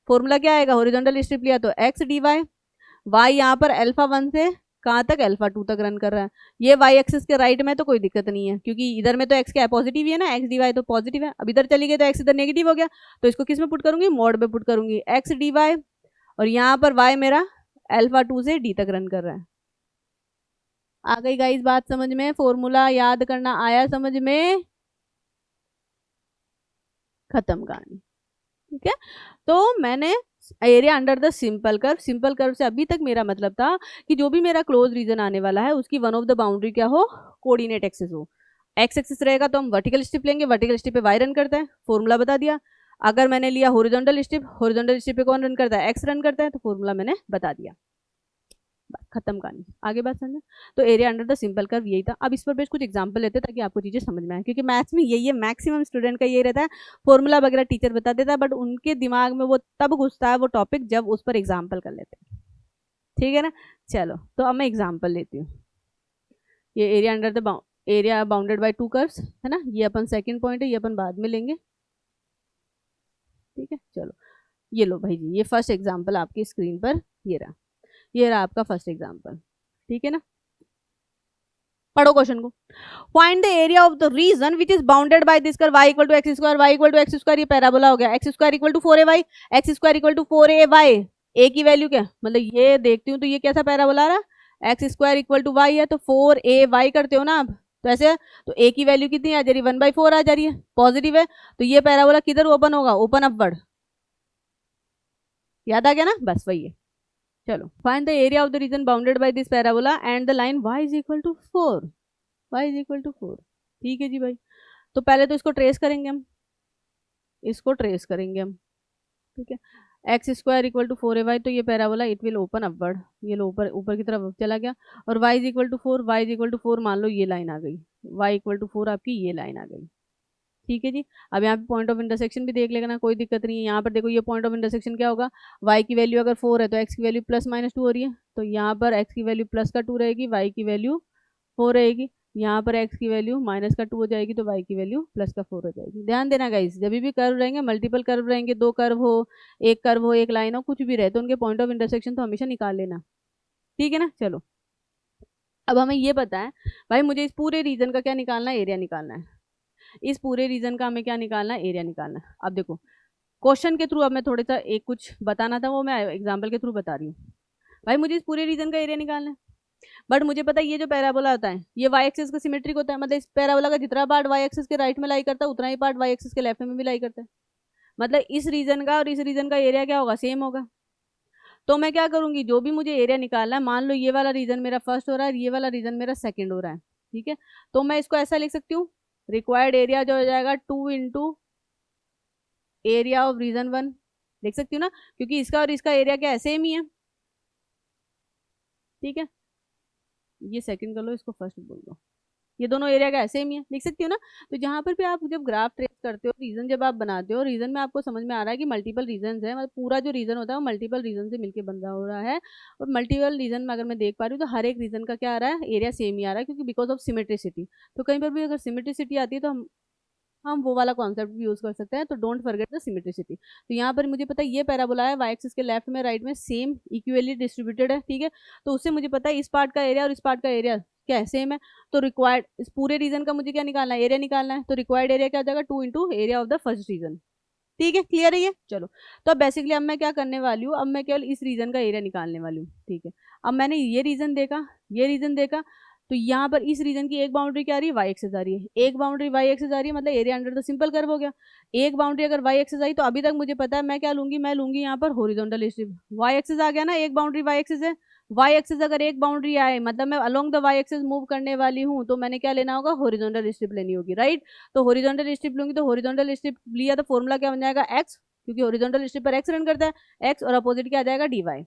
फॉर्मूला क्या आएगा, हॉरिजॉन्टल स्ट्रिप लिया तो x dy, y यहाँ पर अल्फा 1 से कहाँ तक, अल्फा 2 तक रन कर रहा है, ये y एक्सिस के राइट में तो कोई दिक्कत नहीं है, क्योंकि इधर में तो x क्या है, पॉजिटिव ही है ना, x dy तो पॉजिटिव है। अब इधर चली गई तो x इधर नेगेटिव हो गया, तो इसको किस में पुट करूंगी, मॉड में पुट करूंगी, x dy, और यहाँ पर y मेरा अल्फा 2 से d तक रन कर रहा है। आ गई गाइस बात समझ में, फॉर्मूला याद करना आया समझ में, खत्म कहानी, ठीक है। तो मैंने area under the simple curve से अभी तक मेरा मतलब था कि जो भी मेरा क्लोज रीजन आने वाला है उसकी वन ऑफ द बाउंड्री क्या हो, कोऑर्डिनेट एक्सिस हो। एक्स एक्सिस रहेगा तो हम वर्टिकल स्ट्रिप लेंगे, वर्टिकल स्ट्रिप पे वाई रन करता है, फॉर्मूला बता दिया। अगर मैंने लिया हॉरिजॉन्टल स्ट्रिप पे कौन रन करता है, एक्स रन करता है, तो फॉर्मूला मैंने बता दिया, खत्म कहानी, आगे बात समझे। तो area under the simple curve यही था। अब इस पर बेस कुछ एग्जांपल लेते हैं ताकि आपको चीजें समझ में आए, क्योंकि मैथ्स में यही है, मैक्सिमम स्टूडेंट का यही रहता है, फॉर्मूला वगैरह टीचर बता देता है, बट उनके दिमाग में वो तब घुसता है वो टॉपिक जब उस पर एग्जाम्पल कर लेते हैं, ठीक है ना। चलो तो अब मैं एग्जाम्पल लेती हूँ, ये area under the area bounded by two curves है ना, ये अपन सेकंड पॉइंट है, ये अपन बाद में लेंगे, ठीक है। चलो ये लो भाई जी, ये फर्स्ट एग्जाम्पल आपकी स्क्रीन पर ये रहा आपका फर्स्ट एग्जाम्पल, ठीक है ना। पढ़ो क्वेश्चन को, find the area of the region which is bounded by this curve y equal to x square, y equal to x square, ये पैराबोला हो गया, x square equal to 4ay, x square equal to 4ay, a की value क्या, मतलब ये देखती हूँ तो ये कैसा पैराबोला आ रहा है, x square equal to y है, तो 4ay करते हो ना आप, तो ऐसे तो a की वैल्यू कितनी आ जा रही है, 1/4 आ जा रही है, पॉजिटिव है, तो ये पैराबोला किधर ओपन होगा, ओपन अपवर्ड, याद आ गया ना, बस वही है। चलो find the area of the region bounded by this parabola and the line y is equal to 4, y is equal to 4, ठीक है जी भाई। तो पहले तो इसको ट्रेस करेंगे हम, ठीक है। X square equal to 4ay, तो ये parabola it will open upward, ये लो ऊपर ऊपर की तरफ चला गया। और y is equal to 4, y is equal to 4 मान लो ये लाइन आ गई, y इक्वल टू 4 आपकी ये लाइन आ गई। ठीक है जी। अब यहाँ पे पॉइंट ऑफ इंटरसेक्शन भी देख लेना, कोई दिक्कत नहीं है। यहाँ पर देखो ये पॉइंट ऑफ इंटरसेक्शन क्या होगा, y की वैल्यू अगर 4 है तो x की वैल्यू प्लस माइनस 2 हो रही है, तो यहाँ पर x की वैल्यू प्लस का 2 रहेगी, y की वैल्यू 4 रहेगी। यहाँ पर x की वैल्यू माइनस का 2 हो जाएगी, तो y की वैल्यू प्लस का 4 हो जाएगी। ध्यान देना गाइस, जब भी कर्व रहेंगे, मल्टीपल कर्व रहेंगे, दो कर्व हो, एक लाइन हो, कुछ भी रहे, तो उनके पॉइंट ऑफ इंटरसेक्शन तो हमेशा निकाल लेना। ठीक है ना। चलो अब हमें ये पता है भाई, मुझे इस पूरे रीजन का क्या निकालना है, एरिया निकालना है। इस पूरे रीजन का हमें क्या निकालना है, एरिया निकालना है। अब देखो क्वेश्चन के थ्रू अब मैं थोड़ा सा एक कुछ बताना था, वो मैं एग्जाम्पल के थ्रू बता रही हूँ। भाई मुझे इस पूरे रीजन का एरिया निकालना है, बट मुझे पता है ये जो पैराबोला होता है ये वाई एक्सिस का सिमेट्रिक होता है, मतलब इस पैराबोला का जितना पार्ट वाई एक्सिस के राइट में लाई करता है उतना ही पार्ट वाई एक्सिस के लेफ्ट में भी लाई करता है। मतलब इस रीजन का और इस रीजन का एरिया क्या होगा, सेम होगा। तो मैं क्या करूंगी, जो भी मुझे एरिया निकालना है, मान लो ये वाला रीजन मेरा फर्स्ट हो रहा है, ये वाला रीजन मेरा सेकंड हो रहा है, ठीक है, तो मैं इसको ऐसा लिख सकती हूँ, रिक्वायर्ड एरिया जो हो जाएगा 2 इंटू एरिया ऑफ रीजन 1, लिख सकती हूँ ना, क्योंकि इसका और इसका एरिया क्या है, सेम ही है। ठीक है, ये सेकंड कर लो, इसको फर्स्ट बोल दो, ये दोनों एरिया का सेम ही है, लिख सकती हो ना। तो जहां पर भी आप जब ग्राफ ट्रेस करते हो, रीजन जब आप बनाते हो, रीजन में आपको समझ में आ रहा है कि मल्टीपल रीजन है, मतलब पूरा जो रीजन होता है वो मल्टीपल रीजन से मिलकर बन रहा हो रहा है, और मल्टीपल रीजन में अगर मैं देख पा रही हूँ तो हर एक रीजन का क्या आ रहा है, एरिया सेम ही आ रहा है, क्योंकि बिकॉज ऑफ सिमेट्रिसिटी। तो कहीं पर भी अगर सिमेट्रिसिटी आती है तो हम वो वाला कॉन्सेप्ट भी यूज कर सकते हैं, तो डोंट फॉरगेट द सिमेट्रिसिटी। तो यहाँ पर मुझे पता है ये पैराबोला है, वाई एक्सिस के लेफ्ट में राइट में सेम इक्वली डिस्ट्रीब्यूटेड है, ठीक है, तो उससे मुझे पता है इस पार्ट का एरिया और इस पार्ट का एरिया क्या है, सेम है। तो रिक्वायर्ड इस पूरे रीजन का मुझे क्या निकालना है, एरिया निकालना है, तो रिक्वायर्ड एरिया क्या हो जाएगा, 2 into area of the first region. ठीक है, क्लियर है ये। चलो तो अब बेसिकली अब मैं क्या करने वाली हूँ, अब मैं केवल इस रीजन का एरिया निकालने वाली हूँ। ठीक है, अब मैंने ये रीजन देखा, ये रीजन देखा, तो यहाँ पर इस रीजन की एक बाउंड्री क्या आ रही है, वाई एक्सिस आ रही है, एक बाउंड्री वाई एक्सिस आ रही है, मतलब area under the simple curve हो गया। एक बाउंड्री अगर वाई एक्सिस आई तो अभी तक मुझे पता है मैं क्या लूंगी, मैं लूंगी यहाँ पर हॉरिजॉन्टल स्ट्रिप। वाई एक्सिस आ गया ना, एक बाउंड्री वाई एक्सिस है, वाई एक्सिस अगर एक बाउंड्री आए मतलब मैं along the y axis move करने वाली हूँ, तो मैंने क्या लेना होगा, हॉरिजॉन्टल स्ट्रिप लेनी होगी, राइट। तो हॉरिजॉन्टल स्ट्रिप लूंगी, तो हॉरिजॉन्टल स्ट्रिप लिया तो फॉर्मूला क्या बन जाएगा, एक्स, क्योंकि हॉरिजॉन्टल स्ट्रिप पर एक्स रन करता है, एक्स और अपोजिट क्या आ जाएगा, डी वाई।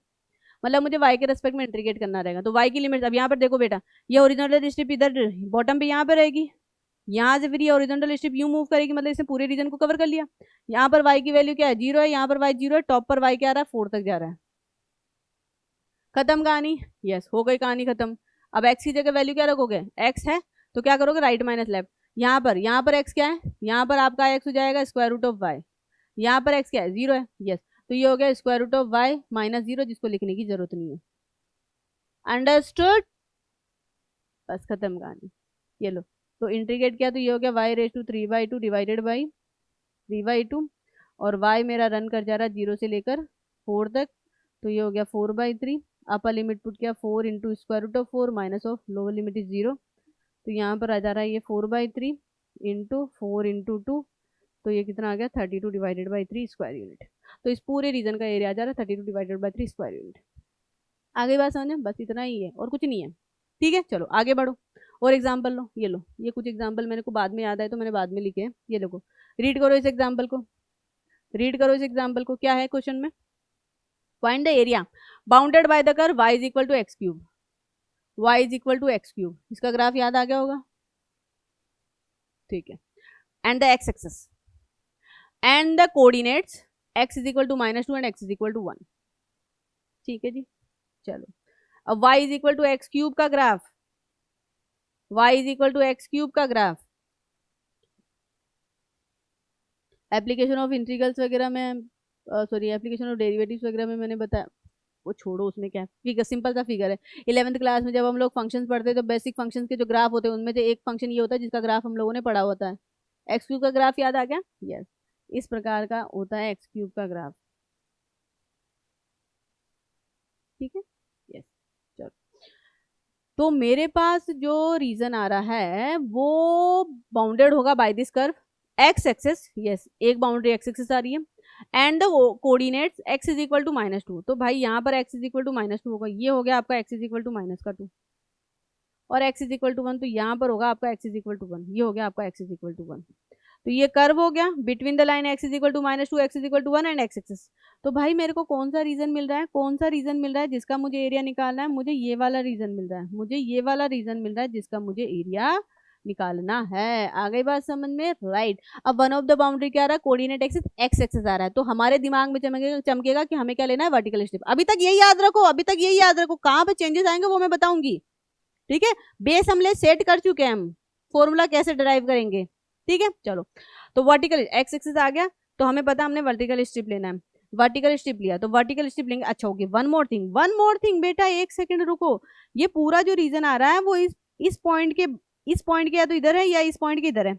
मतलब मुझे y के रेस्पेक्ट में इंटीग्रेट करना रहेगा, तो y की लिमिट अब यहाँ पर देखो बेटा, ये हॉरिजॉन्टल स्ट्रिप इधर बॉटम पे यहाँ पे रहेगी, यहाँ से फिर ये हॉरिजॉन्टल स्ट्रिप यूं मूव करेगी, मतलब इसने पूरे रीजन को कवर कर लिया। यहाँ पर y की वैल्यू क्या है, 0 है, यहाँ पर y 0 है, टॉप पर y क्या आ रहा है, 4 तक जा रहा है। खत्म कहानी, यस हो गई कहानी खत्म। अब x की जगह वैल्यू क्या रखोगे, x है तो क्या करोगे, राइट माइनस लेफ्ट। यहाँ पर x क्या है, यहाँ पर आपका x हो जाएगा स्क्वायर रूट ऑफ y, यहाँ पर x क्या है, 0 है, यस, तो ये हो गया square root of y minus 0, जिसको लिखने की जरूरत नहीं है। अंडरस्टूड, बस खत्म कहानी। ये लो, तो इंटीग्रेट किया तो ये हो गया y raise to 3/2 divided by 3/2, और y मेरा रन कर जा रहा है 0 से लेकर 4 तक, तो ये हो गया 4/3। अपर लिमिट पुट किया 4 into square root of 4 minus of lower limit is 0, तो यहाँ पर आ जा रहा है ये 4/3 इंटू 4 इंटू 2, तो ये कितना आ गया 32 डिवाइडेड बाई 3 स्क्वायर यूनिट। तो इस पूरे रीजन का एरिया आ जा रहा है 32 डिवाइडेड बाई 3 स्क्वायर यूनिट। आगे बात समझे, बस इतना ही है और कुछ नहीं है। ठीक है, चलो आगे बढ़ो और एग्जाम्पल लो। ये लो, ये कुछ एग्जाम्पल मेरे को बाद में याद आए तो मैंने बाद में लिखे हैं, ये देखो, रीड करो इस एग्जाम्पल को, रीड करो इस एग्जाम्पल को। क्या है क्वेश्चन में, find the area bounded by the curve y is equal to x cube, y is equal to x cube, इसका ग्राफ याद आ गया होगा, ठीक है, and the x axis and the coordinates x is equal to -2 and x is equal to 1। ठीक है जी, चलो अब y is equal to x cube का graph, y is equal to x cube का ग्राफ, एप्लीकेशन ऑफ इंटीग्रल्स वगैरह में, sorry application of derivatives वगैरह में मैंने बताया, वो छोड़ो, उसमें क्या है, फिगर सिंपल सा फिगर है। 11th क्लास में जब हम लोग फंक्शंस पढ़ते हैं तो बेसिक फंक्शंस के जो ग्राफ होते हैं उनमें से एक फंक्शन ये होता है जिसका ग्राफ हम लोगों ने पढ़ा होता है, एक्स क्यूब का ग्राफ, याद आ गया, यस, इस प्रकार का होता है एक्स क्यूब का ग्राफ। ठीक है, यस, चलो तो मेरे पास जो रीजन आ रहा है वो बाउंडेड होगा by this curve x axis, yes, एक बाउंड्री एक्स एक्सिस आ रही है, and the coordinates x is equal to -2, तो भाई यहाँ पर x इज इक्वल टू -2 होगा, ये हो गया आपका x इज इक्वल टू -2, और x इज इक्वल टू 1, तो यहाँ पर होगा आपका x इज इक्वल टू 1, ये हो गया आपका x इज इक्वल टू 1। तो ये कर्व हो गया between the line x is equal to -2 x is equal to 1 and x axis. तो भाई मेरे को कौन सा रीजन मिल रहा है, कौन सा रीजन मिल रहा है जिसका मुझे एरिया निकालना है, मुझे ये वाला रीजन मिल रहा है, मुझे ये वाला रीजन मिल रहा है जिसका मुझे एरिया निकालना है। आ गई बात समझ में, राइट। अब वन ऑफ द बाउंड्री क्या आ रहा है, कोऑर्डिनेट एक्सिस x एक्सिस आ रहा है, तो हमारे दिमाग में चमकेगा कि हमें क्या लेना है, वर्टिकल स्ट्रिप। अभी तक यही याद रखो, अभी तक यही याद रखो, कहाँ पे चेंजेस आएंगे वो मैं बताऊंगी, ठीक है। बेस हमले सेट कर चुके हैं, हम फॉर्मूला कैसे डिराइव करेंगे, ठीक है। चलो, तो वर्टिकल एक्स एक्सिस आ गया, तो हमें पता हमने वर्टिकल स्ट्रिप लेना है, वर्टिकल स्ट्रिप लिया तो वर्टिकल स्ट्रिप लेंगे। अच्छा होगी, वन मोर थिंग बेटा, एक सेकंड रुको। ये पूरा जो रीजन आ रहा है वो इस पॉइंट के या तो इधर है या इस पॉइंट के इधर है,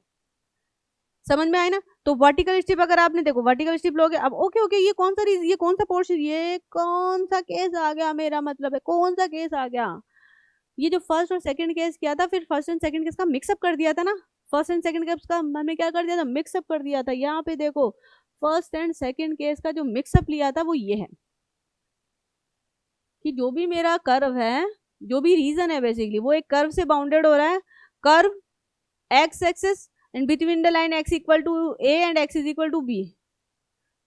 समझ में आए ना। तो वर्टिकल स्ट्रिप अगर आपने देखो वर्टिकल स्ट्रिप लोगे, अब ओके ये कौन सा पोर्शन, ये कौन सा केस आ गया, मेरा मतलब है कौन सा केस आ गया, ये जो फर्स्ट और सेकंड केस किया था, फिर फर्स्ट एंड सेकंड केस का मिक्सअप कर दिया था ना, फर्स्ट एंड सेकंड केस का हमने क्या कर दिया था, मिक्सअप कर दिया था। यहाँ पे देखो फर्स्ट एंड सेकंड केस का जो मिक्सअप लिया था वो ये है कि जो भी मेरा कर्व है, जो भी रीजन है बेसिकली, वो एक कर्व से बाउंडेड हो रहा है, curve x axis and between the line x equal to a and x is equal to b।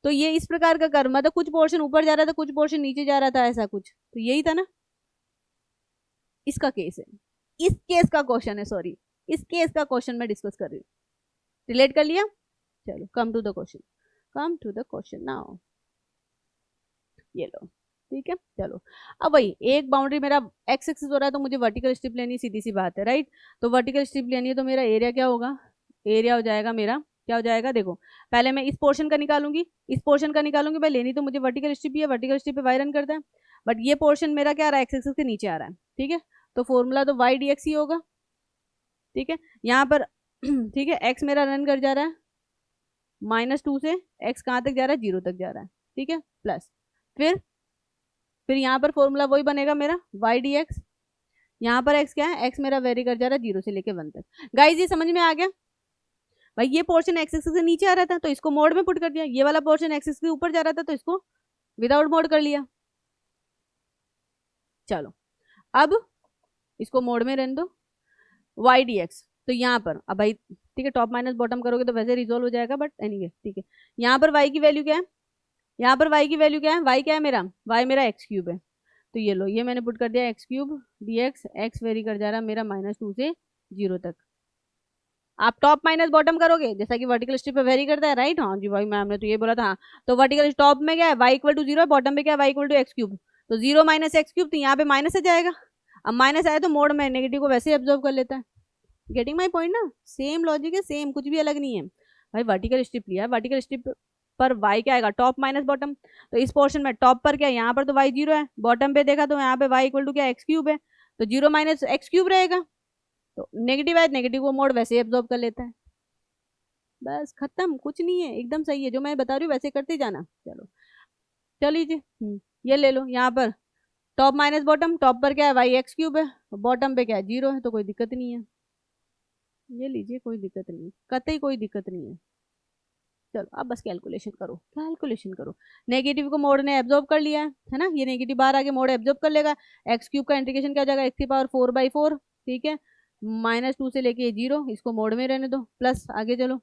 तो ये इस प्रकार का कर्व, मतलब कुछ पोर्शन ऊपर जा रहा था, कुछ पोर्शन नीचे जा रहा था, ऐसा कुछ, तो यही था ना, इसका केस है, इस केस का क्वेश्चन है, सॉरी इस केस का क्वेश्चन मैं डिस्कस कर रही हूँ। रिलेट कर लिया, चलो come to the question now, ये लो, ठीक है। चलो, अब वही एक बाउंड्री मेरा एक्स एक्सिस हो रहा है, तो मुझे वर्टिकल स्ट्रिप लेनी, सीधी सी बात है, राइट। तो वर्टिकल स्ट्रिप लेनी है, तो मेरा एरिया क्या होगा, एरिया हो जाएगा मेरा, क्या हो जाएगा, देखो पहले मैं इस पोर्शन का निकालूंगी, भाई लेनी तो मुझे वर्टिकल स्ट्रिप ही है, वर्टिकल स्ट्रिप पे वाई रन करता है, बट ये पोर्शन मेरा क्या आ रहा है, एक्स एक्सिस के नीचे आ रहा है, ठीक है। तो फॉर्मूला तो वाई डी एक्स ही होगा, ठीक है। यहाँ पर ठीक है, एक्स मेरा रन कर जा रहा है -2 से, एक्स कहाँ तक जा रहा है, 0 तक जा रहा है, ठीक है, प्लस फिर यहाँ पर फॉर्मूला वही बनेगा मेरा वाई डी एक्स। यहाँ पर एक्स क्या है, एक्स मेरा वेरी कर जा रहा है 0 से लेके 1 तक। गाइज ये समझ में आ गया भाई, ये पोर्शन एक्स एक्सिस से नीचे आ रहा था तो इसको मोड में पुट कर दिया, ये वाला पोर्शन एक्स एक्सिस के ऊपर जा रहा था तो इसको विदाउट मोड कर लिया। चलो अब इसको मोड में रहने दो, वाई डी एक्स। तो यहाँ पर अब भाई ठीक है, टॉप माइनस बॉटम करोगे तो वैसे रिजोल्व हो जाएगा, बट एनीवे ठीक है। यहाँ पर वाई की वैल्यू क्या है, वाई क्या है मेरा, वाई मेरा एक्स क्यूब है, तो ये लो, ये मैंने पुट कर दिया x cube D x, x very कर जा रहा है मेरा -2 से 0 तक। आप टॉप माइनस बॉटम करोगे जैसा कि वर्टिकल स्ट्रिप पे वेरी करता है, राइट। हाँ जी भाई मैम ने तो ये बोला था, हाँ। तो वर्टिकल टॉप में क्या है, वाई इक्वल टू 0 है, बॉटम में क्या है, y equal to x cube, तो 0 माइनस एक्स क्यूब, तो यहाँ पे माइनस आ जाएगा। अब माइनस आया तो मोड में नेगेटिव को वैसे ही ऑब्जर्व कर लेता है। गेटिंग माई पॉइंट ना, सेम लॉजिक है, सेम, कुछ भी अलग नहीं है भाई। वर्टिकल स्ट्रिप लिया है, वर्टिकल स्ट्रिप पर वाई क्या आएगा, टॉप माइनस बॉटम। तो इस पोर्शन में टॉप पर क्या है, यहाँ पर तो वाई 0 है, बॉटम पे देखा तो यहाँ पे वाई इक्वल टू क्या एक्स क्यूब है, तो 0 माइनस एक्स क्यूब रहेगा, तो नेगेटिव है, नेगेटिव को मोड वैसे ही एब्जॉर्ब कर लेता है, बस खत्म, कुछ नहीं है, एकदम सही है, जो मैं बता रही हूँ वैसे करते जाना। चलो चलिए, ये ले लो, यहाँ पर टॉप माइनस बॉटम, टॉप पर क्या है, वाई एक्स क्यूब है, बॉटम पे क्या है, 0 है, तो कोई दिक्कत नहीं है, ये लीजिए, कोई दिक्कत नहीं है, कतई कोई दिक्कत नहीं है। चलो अब बस कैलकुलेशन करो, नेगेटिव को मोड ने एब्जॉर्ब कर लिया है ना, ये नेगेटिव बाहर आके मोड एब्जॉर्ब कर लेगा, एक्स क्यूब का इंटीग्रेशन क्या हो जाएगा, x⁴/4, ठीक है, -2 से लेके 0, इसको मोड में रहने दो, प्लस आगे चलो,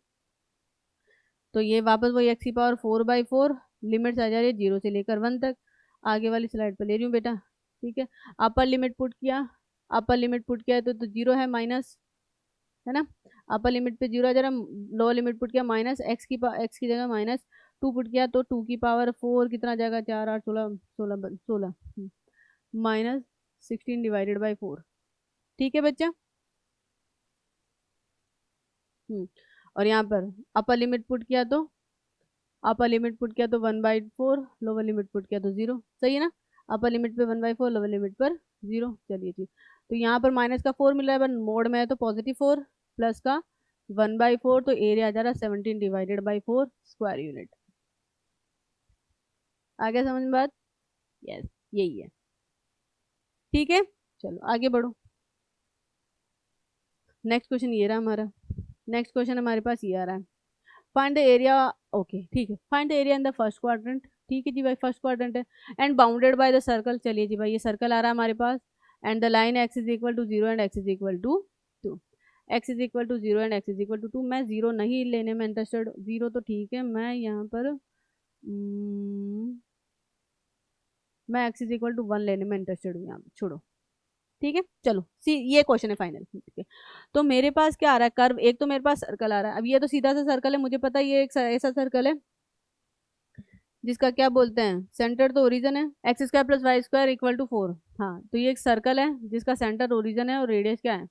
तो ये वापस वही x⁴/4 लिमिट्स आ जा रही है 0 से लेकर 1 तक। आगे वाली स्लाइड पर ले रही हूँ बेटा, ठीक है। अपर लिमिट पुट किया तो 0 है, माइनस है ना, अपर लिमिट पे 0 आ जा रहा, लोअर लिमिट पुट किया माइनस एक्स की जगह -2 पुट किया तो 2⁴ कितना आ जाएगा, 4 8 16 -16/4, ठीक है बच्चा। और यहाँ पर अपर लिमिट पुट किया तो 1/4, लोअर लिमिट पुट किया तो 0, सही है ना, अपर लिमिट पे 1/4, लोअर लिमिट पर 0। चलिए जी, तो यहाँ पर माइनस का 4 मिल रहा है, बट मोड में है तो +4, प्लस का 1/4, तो एरिया आ जा रहा है 17/4 स्क्वायर यूनिट। आ गया समझ में बात, यस यही है, ठीक है। चलो आगे बढ़ो, नेक्स्ट क्वेश्चन ये रहा हमारा, नेक्स्ट क्वेश्चन हमारे पास ये आ रहा है, फाइंड द एरिया, ओके ठीक है, find the area in the first quadrant, ठीक है जी भाई, फर्स्ट क्वाड्रेंट है, and bounded by the circle. चलिए जी भाई, ये सर्कल आ रहा है हमारे पास, and the line x is equal to 0 and x is equal to 2, x is equal to 0 and x is equal to 2। मैं 0 नहीं लेने में इंटरेस्टेड, 0 तो ठीक है, मैं यहाँ पर मैं x इज इक्वल टू 1 लेने में इंटरेस्टेड हूँ यहाँ पर, छोड़ो, ठीक है। चलो सी, ये क्वेश्चन है फाइनल, ठीक है। तो मेरे पास क्या आ रहा है, कर्व, एक तो मेरे पास सर्कल आ रहा है। अब ये तो सीधा सा सर्कल है, मुझे पता है ये एक ऐसा सर्कल है जिसका क्या बोलते हैं, सेंटर तो ओरिजिन है, x square plus y square equal to 4। हाँ, तो ये एक सर्कल है जिसका सेंटर ओरिजिन है और रेडियस क्या है,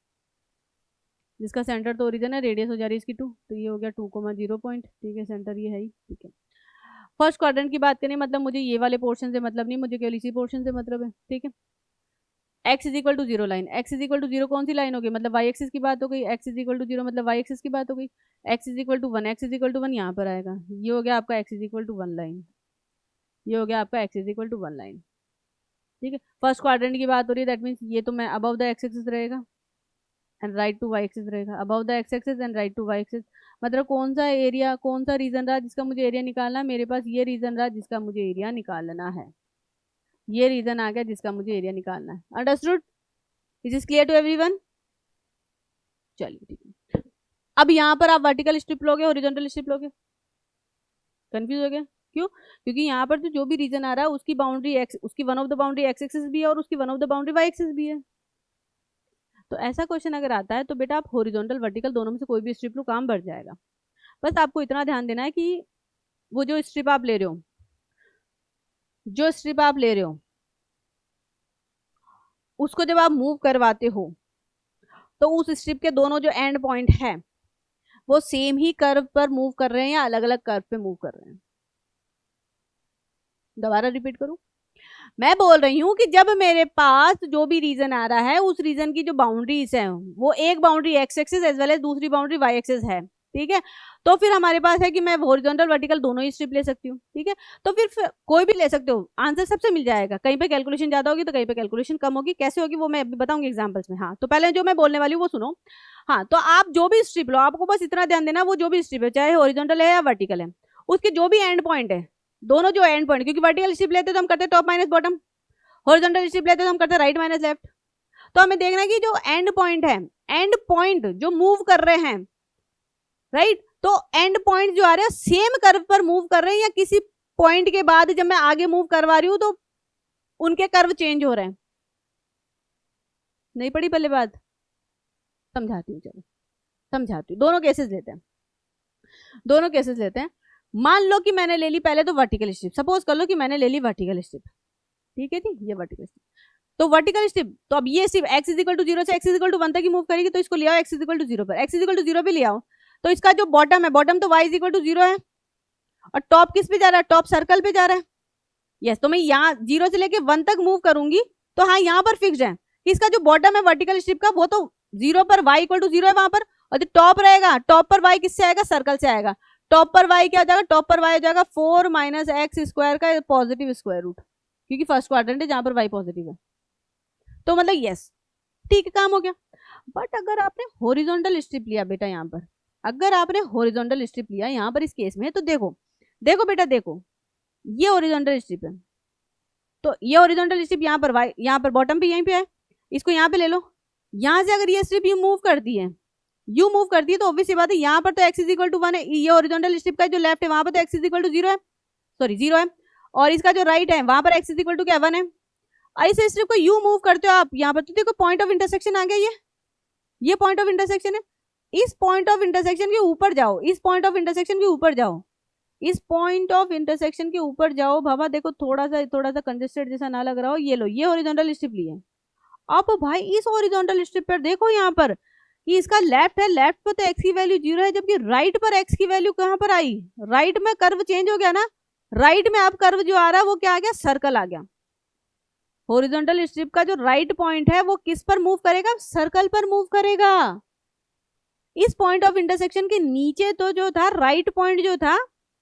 जिसका सेंटर तो ओरिजिन है, रेडियस हो जा रही है इसकी 2, तो ये हो गया 2,0 पॉइंट, ठीक है, सेंटर ये है ही, ठीक है। फर्स्ट क्वाड्रेंट की बात करें, मतलब मुझे ये वाले पोर्शन से मतलब नहीं, मुझे केवल इसी पोर्शन से मतलब है, ठीक है। x is equal to 0 line, x is equal to 0 कौन सी लाइन होगी, मतलब वाई एक्सिस की बात हो गई, x इज इक्वल टू 0 मतलब वाई एक्सिस की बात हो गई, x is equal to 1, x is equal to 1 यहाँ पर आएगा, ये हो गया आपका x is equal to 1 line, ये हो गया आपका x is equal to 1 line, ठीक है। फर्स्ट क्वाड्रेंट की बात हो रही है, दैट मीन्स ये तो मैं अबव द एक्स एक्सिस रहेगा and right to y axis रहेगा, above the x axis and right to y axis. मतलब कौन सा एरिया, कौन सा रीजन रहा जिसका मुझे एरिया निकालना है, मेरे पास ये रीजन रहा जिसका मुझे एरिया निकालना है, ये रीजन आ गया जिसका मुझे एरिया निकालना है। Understood? Is is clear to everyone? चलिए ठीक है। अब यहाँ पर आप वर्टिकल स्ट्रिप लोगे, हॉरिजॉन्टल स्ट्रिप लोगे, कंफ्यूज हो गया क्यों? क्योंकि यहाँ पर तो जो भी रीजन आ रहा है उसकी बाउंड्री एक्स, उसकी one of the boundary x axis भी है और उसकी one of the boundary y axis भी है। तो ऐसा क्वेश्चन अगर आता है तो बेटा आप हॉरिजॉन्टल वर्टिकल दोनों में से कोई भी स्ट्रिप लो, काम बढ़ जाएगा। बस आपको इतना ध्यान देना है कि वो जो स्ट्रिप आप ले रहे हो, जो स्ट्रिप आप ले रहे हो उसको जब आप मूव करवाते हो तो उस स्ट्रिप के दोनों जो एंड पॉइंट है वो सेम ही कर्व पर मूव कर रहे हैं या अलग अलग कर्व पे मूव कर रहे हैं। दोबारा रिपीट करूं, मैं बोल रही हूं कि जब मेरे पास जो भी रीजन आ रहा है उस रीजन की जो बाउंड्रीज है वो एक boundary x axis as well as दूसरी बाउंड्री वाई एक्सिस है, ठीक है। तो फिर हमारे पास है कि मैं हॉरिजॉन्टल वर्टिकल दोनों ही स्ट्रिप ले सकती हूँ, ठीक है। तो फिर कोई भी ले सकते हो, आंसर सबसे मिल जाएगा, कहीं पे कैलकुलेशन ज्यादा होगी तो कहीं पे कैलकुलेशन कम होगी, कैसे होगी वो मैं अभी बताऊंगी एग्जाम्पल्स में। हाँ, तो पहले जो मैं बोलने वाली हूँ वो सुनो। हाँ, तो आप जो भी स्ट्रिप लो, आपको बस इतना ध्यान देना, वो जो भी स्ट्रिप है चाहे हॉरिजॉन्टल है या वर्टिकल है, उसके जो भी एंड पॉइंट है, दोनों जो एंड पॉइंट, क्योंकि वर्टिकल स्ट्रिप लेते तो हम करते top minus bottom, horizontal strip लेते तो हम करते राइट माइनस लेफ्ट। तो हमें देखना है कि जो एंड पॉइंट है, एंड पॉइंट जो मूव कर रहे हैं, राइट, तो एंड पॉइंट जो आ रहे हैं सेम कर्व पर मूव कर रहे हैं या किसी पॉइंट के बाद जब मैं आगे मूव करवा रही हूं तो उनके कर्व चेंज हो रहे हैं। नहीं पड़ी पहले बात, समझाती हूँ, चलो समझाती हूँ। दोनों केसेस लेते हैं, दोनों केसेस लेते हैं। मान लो कि मैंने ले ली पहले तो वर्टिकल स्ट्रिप, सपोज कर लो कि मैंने ले ली वर्टिकल स्ट्रिप, ठीक है जी, ये वर्टिकल स्ट्रिप। तो वर्टिकल स्ट्रिप, तो अब ये strip x is equal to 0 से x इज इक्वल टू 1 तक ही मूव करेगी, तो इसको ले आओ x इज इक्वल टू 0 पर, x इज इक्वल टू 0 पे ले आओ, तो इसका जो बॉटम है, बॉटम तो y इज इक्वल टू 0 है, और टॉप किस पे जा रहा है, टॉप सर्कल पे जा रहा है। यस, तो मैं यहाँ 0 से लेके 1 तक मूव करूंगी तो हाँ यहाँ पर फिक्स्ड है कि इसका जो बॉटम है वर्टिकल स्ट्रिप का वो तो 0 पर y इक्वल टू 0 है वहां पर, और जो टॉप रहेगा, टॉप पर y किससे आएगा, सर्कल से आएगा। टॉप पर y क्या हो जाएगा, टॉप पर y हो जाएगा 4 माइनस एक्स स्क्वायर का पॉजिटिव स्क्वायर रूट, क्योंकि फर्स्ट क्वाड्रेंट है जहां पर y पॉजिटिव है। तो मतलब यस, ठीक है, काम हो गया। बट अगर आपने हॉरिजॉन्टल स्ट्रिप लिया बेटा, यहाँ पर अगर आपने हॉरिजॉन्टल स्ट्रिप लिया यहाँ पर इस केस में, तो देखो देखो बेटा, देखो ये हॉरिजॉन्टल स्ट्रिप है, तो ये हॉरिजॉन्टल स्ट्रिप यहाँ पर y, यहाँ पर बॉटम पे यहीं पे है, इसको यहाँ पे ले लो। यहाँ से अगर ये स्ट्रिप यू मूव करती है, यू मूव करती है, तो ऑब्वियस सी बात है यहाँ पर तो x इज इक्वल टू 1 है, ये हॉरिजॉन्टल स्ट्रिप का जो लेफ्ट है वहां पर तो x इज इक्वल टू 0 है, सॉरी 0 है, और इसका जो राइट है वहां पर x इज इक्वल टू क्या 1 है। ऐसे स्ट्रिप को यू मूव करते हो आप यहाँ पर, तो देखो पॉइंट ऑफ इंटरसेक्शन आ गया, ये पॉइंट ऑफ इंटरसेक्शन है। इस पॉइंट ऑफ इंटरसेक्शन के ऊपर जाओ, इस पॉइंट ऑफ इंटरसेक्शन के ऊपर जाओ, इस पॉइंट ऑफ इंटरसेक्शन के ऊपर जाओ बाबा। देखो थोड़ा सा कंजेस्टेड जैसा ना लग रहा हो, ये लो, ये हॉरिजॉन्टल स्ट्रिप ली है। अब भाई इस हॉरिजॉन्टल स्ट्रिप पर देखो यहाँ पर कि इसका लेफ्ट है, लेफ्ट पर तो x की वैल्यू 0 है, जबकि राइट पर x की वैल्यू कहां पर आई, राइट में कर्व चेंज हो गया ना, राइट में अब कर्व जो आ रहा है वो क्या आ गया, सर्कल आ गया। हॉरिजॉन्टल स्ट्रिप का जो राइट पॉइंट है वो किस पर मूव करेगा, सर्कल पर मूव करेगा। इस पॉइंट ऑफ इंटरसेक्शन के नीचे तो जो था राइट पॉइंट जो था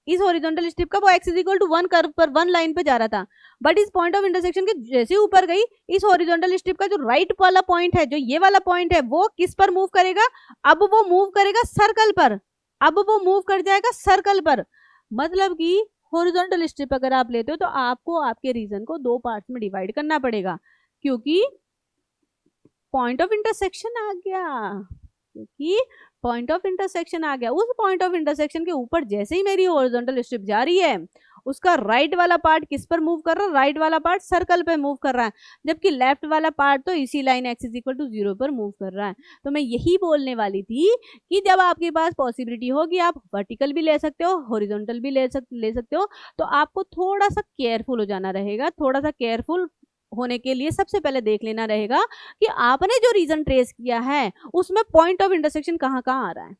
इस हॉरिजॉन्टल स्ट्रिप का, वो x is equal to 1 curve पर 1 लाइन पे जा रहा था, बट इस पॉइंट ऑफ इंटरसेक्शन के जैसे ऊपर गई, इस हॉरिजॉन्टल स्ट्रिप का जो राइट वाला पॉइंट है, जो ये वाला पॉइंट है, वो किस पर मूव करेगा, अब वो मूव करेगा सर्कल पर, अब वो मूव कर जाएगा सर्कल पर। मतलब कि हॉरिजॉन्टल स्ट्रिप अगर आप लेते हो तो आपको आपके रीजन को 2 पार्ट्स में डिवाइड करना पड़ेगा, क्योंकि पॉइंट ऑफ इंटरसेक्शन आ गया। क्योंकि पॉइंट ऑफ इंटरसेक्शन आ गया। उस पॉइंट ऑफ इंटरसेक्शन के ऊपर जैसे ही मेरी हॉरिजॉन्टल स्ट्रिप जा रही है, उसका राइट वाला पार्ट किस पर मूव कर रहा है? राइट वाला पार्ट सर्कल पे मूव कर रहा है, जबकि लेफ्ट वाला पार्ट तो इसी line x is equal to 0 पर मूव कर रहा है। तो मैं यही बोलने वाली थी कि जब आपके पास पॉसिबिलिटी होगी, आप वर्टिकल भी ले सकते हो, हॉरिजॉन्टल भी ले सकते हो, तो आपको थोड़ा सा केयरफुल हो जाना रहेगा। थोड़ा सा केयरफुल होने के लिए सबसे पहले देख लेना रहेगा कि आपने जो रीजन ट्रेस किया है उसमें पॉइंट ऑफ इंटरसेक्शन कहाँ कहाँ आ रहा है।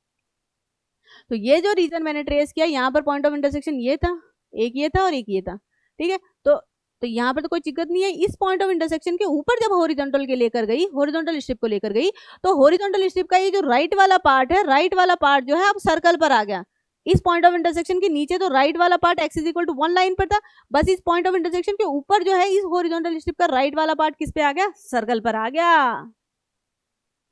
तो ये जो रीजन मैंने ट्रेस किया, यहाँ पर पॉइंट ऑफ इंटरसेक्शन ये था, एक ये था और एक ये था, ठीक है। तो यहाँ पर तो कोई दिक्कत नहीं है। इस पॉइंट ऑफ इंटरसेक्शन के ऊपर जब हॉरिजॉन्टल के लेकर गई, हॉरिजॉन्टल स्ट्रिप को लेकर गई, तो हॉरिजॉन्टल स्ट्रिप का ये जो राइट वाला पार्ट है, राइट वाला पार्ट जो है अब सर्कल पर आ गया। इस पॉइंट ऑफ इंटरसेक्शन के नीचे तो राइट वाला part x is equal to 1 line पर था, बस इस पॉइंट ऑफ इंटरसेक्शन के ऊपर जो है इस हॉरिजॉन्टल स्ट्रिप का राइट वाला पार्ट किस पे आ गया? सर्कल पर आ गया।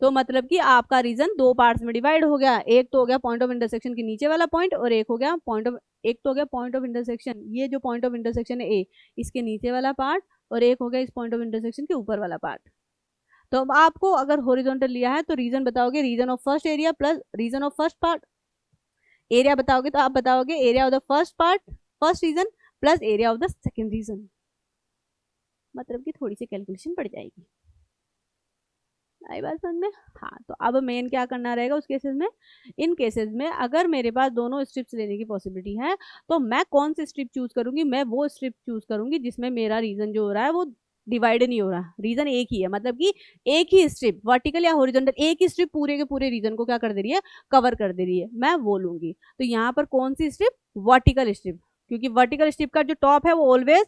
तो मतलब कि आपका रीजन दो पार्ट्स में डिवाइड हो गया। एक तो हो गया पॉइंट ऑफ इंटरसेक्शन के नीचे वाला पॉइंट, और एक तो हो गया पॉइंट ऑफ इंटरसेक्शन, ये जो पॉइंट ऑफ इंटरसेक्शन है ए, इसके नीचे वाला पार्ट, और एक हो गया इस पॉइंट ऑफ इंटरसेक्शन के ऊपर वाला पार्ट। तो अब आपको अगर हॉरिजॉन्टल लिया है तो रीजन बताओगे, region of first area plus region of first part. Area बताओगे तो आप बताओगे area of the first part, first region plus area of the second region. मतलब कि थोड़ी सी कैलकुलेशन पड़ जाएगी। आई बात समझ में? हाँ, तो अब मेन क्या करना रहेगा उस केसेस में? इन केसेस में अगर मेरे पास दोनों स्ट्रिप्स लेने की पॉसिबिलिटी है, तो मैं कौन सी स्ट्रिप चूज करूंगी? मैं वो स्ट्रिप चूज करूंगी जिसमें मेरा रीजन जो हो रहा है वो डिवाइड नहीं हो रहा, रीजन एक ही है। मतलब कि एक ही स्ट्रिप, वर्टिकल या हॉरिजॉन्टल, एक ही स्ट्रिप पूरे के पूरे रीजन को क्या कर दे रही है? कवर कर दे रही है, मैं वो लूंगी। तो यहाँ पर कौन सी स्ट्रिप? वर्टिकल स्ट्रिप, क्योंकि वर्टिकल स्ट्रिप का जो टॉप है वो ऑलवेज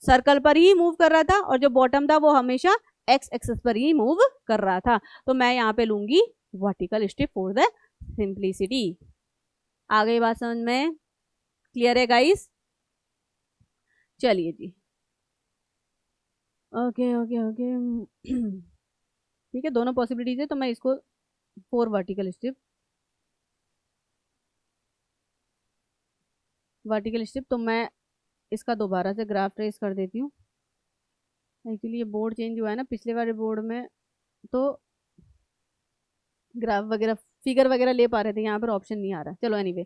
सर्कल पर ही मूव कर रहा था, और जो बॉटम था वो हमेशा एक्स एक्सिस पर ही मूव कर रहा था। तो मैं यहाँ पे लूंगी vertical strip for the simplicity. आ गई बात समझ में? क्लियर है गाइस? चलिए जी, ओके ओके ओके ठीक है, दोनों पॉसिबिलिटीज है, तो मैं इसको फोर वर्टिकल स्ट्रिप, तो मैं इसका दोबारा से ग्राफ ट्रेस कर देती हूँ। एक्चुअली ये बोर्ड चेंज हुआ है ना, पिछले वाले बोर्ड में तो ग्राफ वगैरह फिगर वगैरह ले पा रहे थे, यहाँ पर ऑप्शन नहीं आ रहा। चलो एनीवे,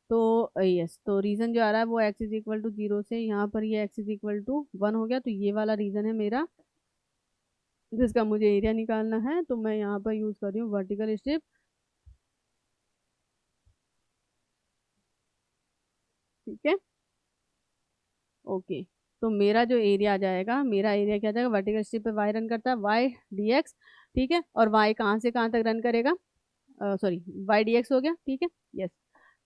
तो यस, तो रीजन जो आ रहा है वो एक्स इज इक्वल टू 0 से यहाँ पर ये एक्स इज इक्वल टू 1 हो गया। तो ये वाला रीजन है मेरा जिसका मुझे एरिया निकालना है। तो मैं यहाँ पर यूज कर रही हूँ वर्टिकल स्ट्रिप, ठीक है, ओके। तो मेरा जो एरिया आ जाएगा, मेरा एरिया क्या आ जाएगा? वर्टिकल स्ट्रिप पे वाई रन करता है, वाई डी एक्स, ठीक है, और वाई कहाँ से कहाँ तक रन करेगा? सॉरी, वाई डी एक्स हो गया, ठीक है, यस।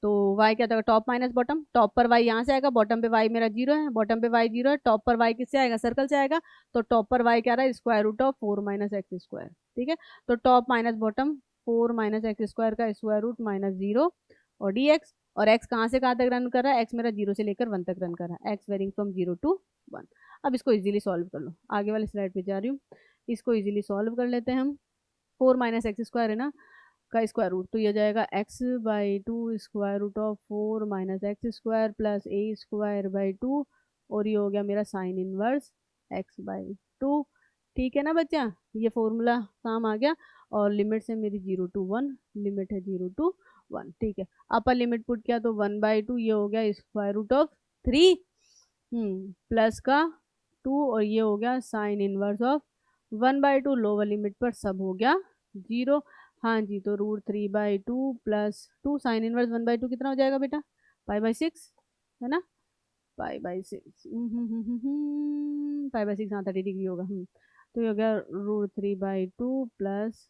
तो y क्या था? टॉप माइनस बॉटम, टॉप पर y यहाँ से आएगा, बॉटम पे y मेरा 0 है, बॉटम पे y 0 है, टॉप पर y किससे आएगा? सर्कल से आएगा। तो टॉप पर y क्या रहा है? Square root of 4 minus x square, ठीक है। तो top minus bottom 4 minus x square का स्क्वायर रूट माइनस 0 और dx, और x कहाँ से कहाँ तक रन कर रहा है? x मेरा 0 से लेकर 1 तक रन कर रहा है, x वेरिंग फ्रॉम 0 to 1। अब इसको इजीली सॉल्व कर लो, आगे वाले स्लाइड पे जा रही हूँ, इसको इजीली सॉल्व कर लेते हैं हम। 4 माइनस एक्स स्क्वायर है ना, का स्क्वायर रूट, तो ये जाएगा x/2 square root of 4 minus x square plus a square by 2, और ये हो गया मेरा साइन इनवर्स x/2, ठीक है ना बच्चा? ये फॉर्मूला काम आ गया, और लिमिट से मेरी 0 to 1, लिमिट है 0 to 1, ठीक है। अपर लिमिट पुट किया तो 1/2, ये हो गया स्क्वायर रूट ऑफ 3 प्लस का 2, और ये हो गया sine inverse of 1/2, lower limit पर सब हो गया 0। हाँ जी, तो √3/2 प्लस 2 साइन इनवर्स 1/2 कितना हो जाएगा बेटा? π/6 है ना, π/6 π/6, हाँ 30 डिग्री होगा। तो ये हो गया √3/2 प्लस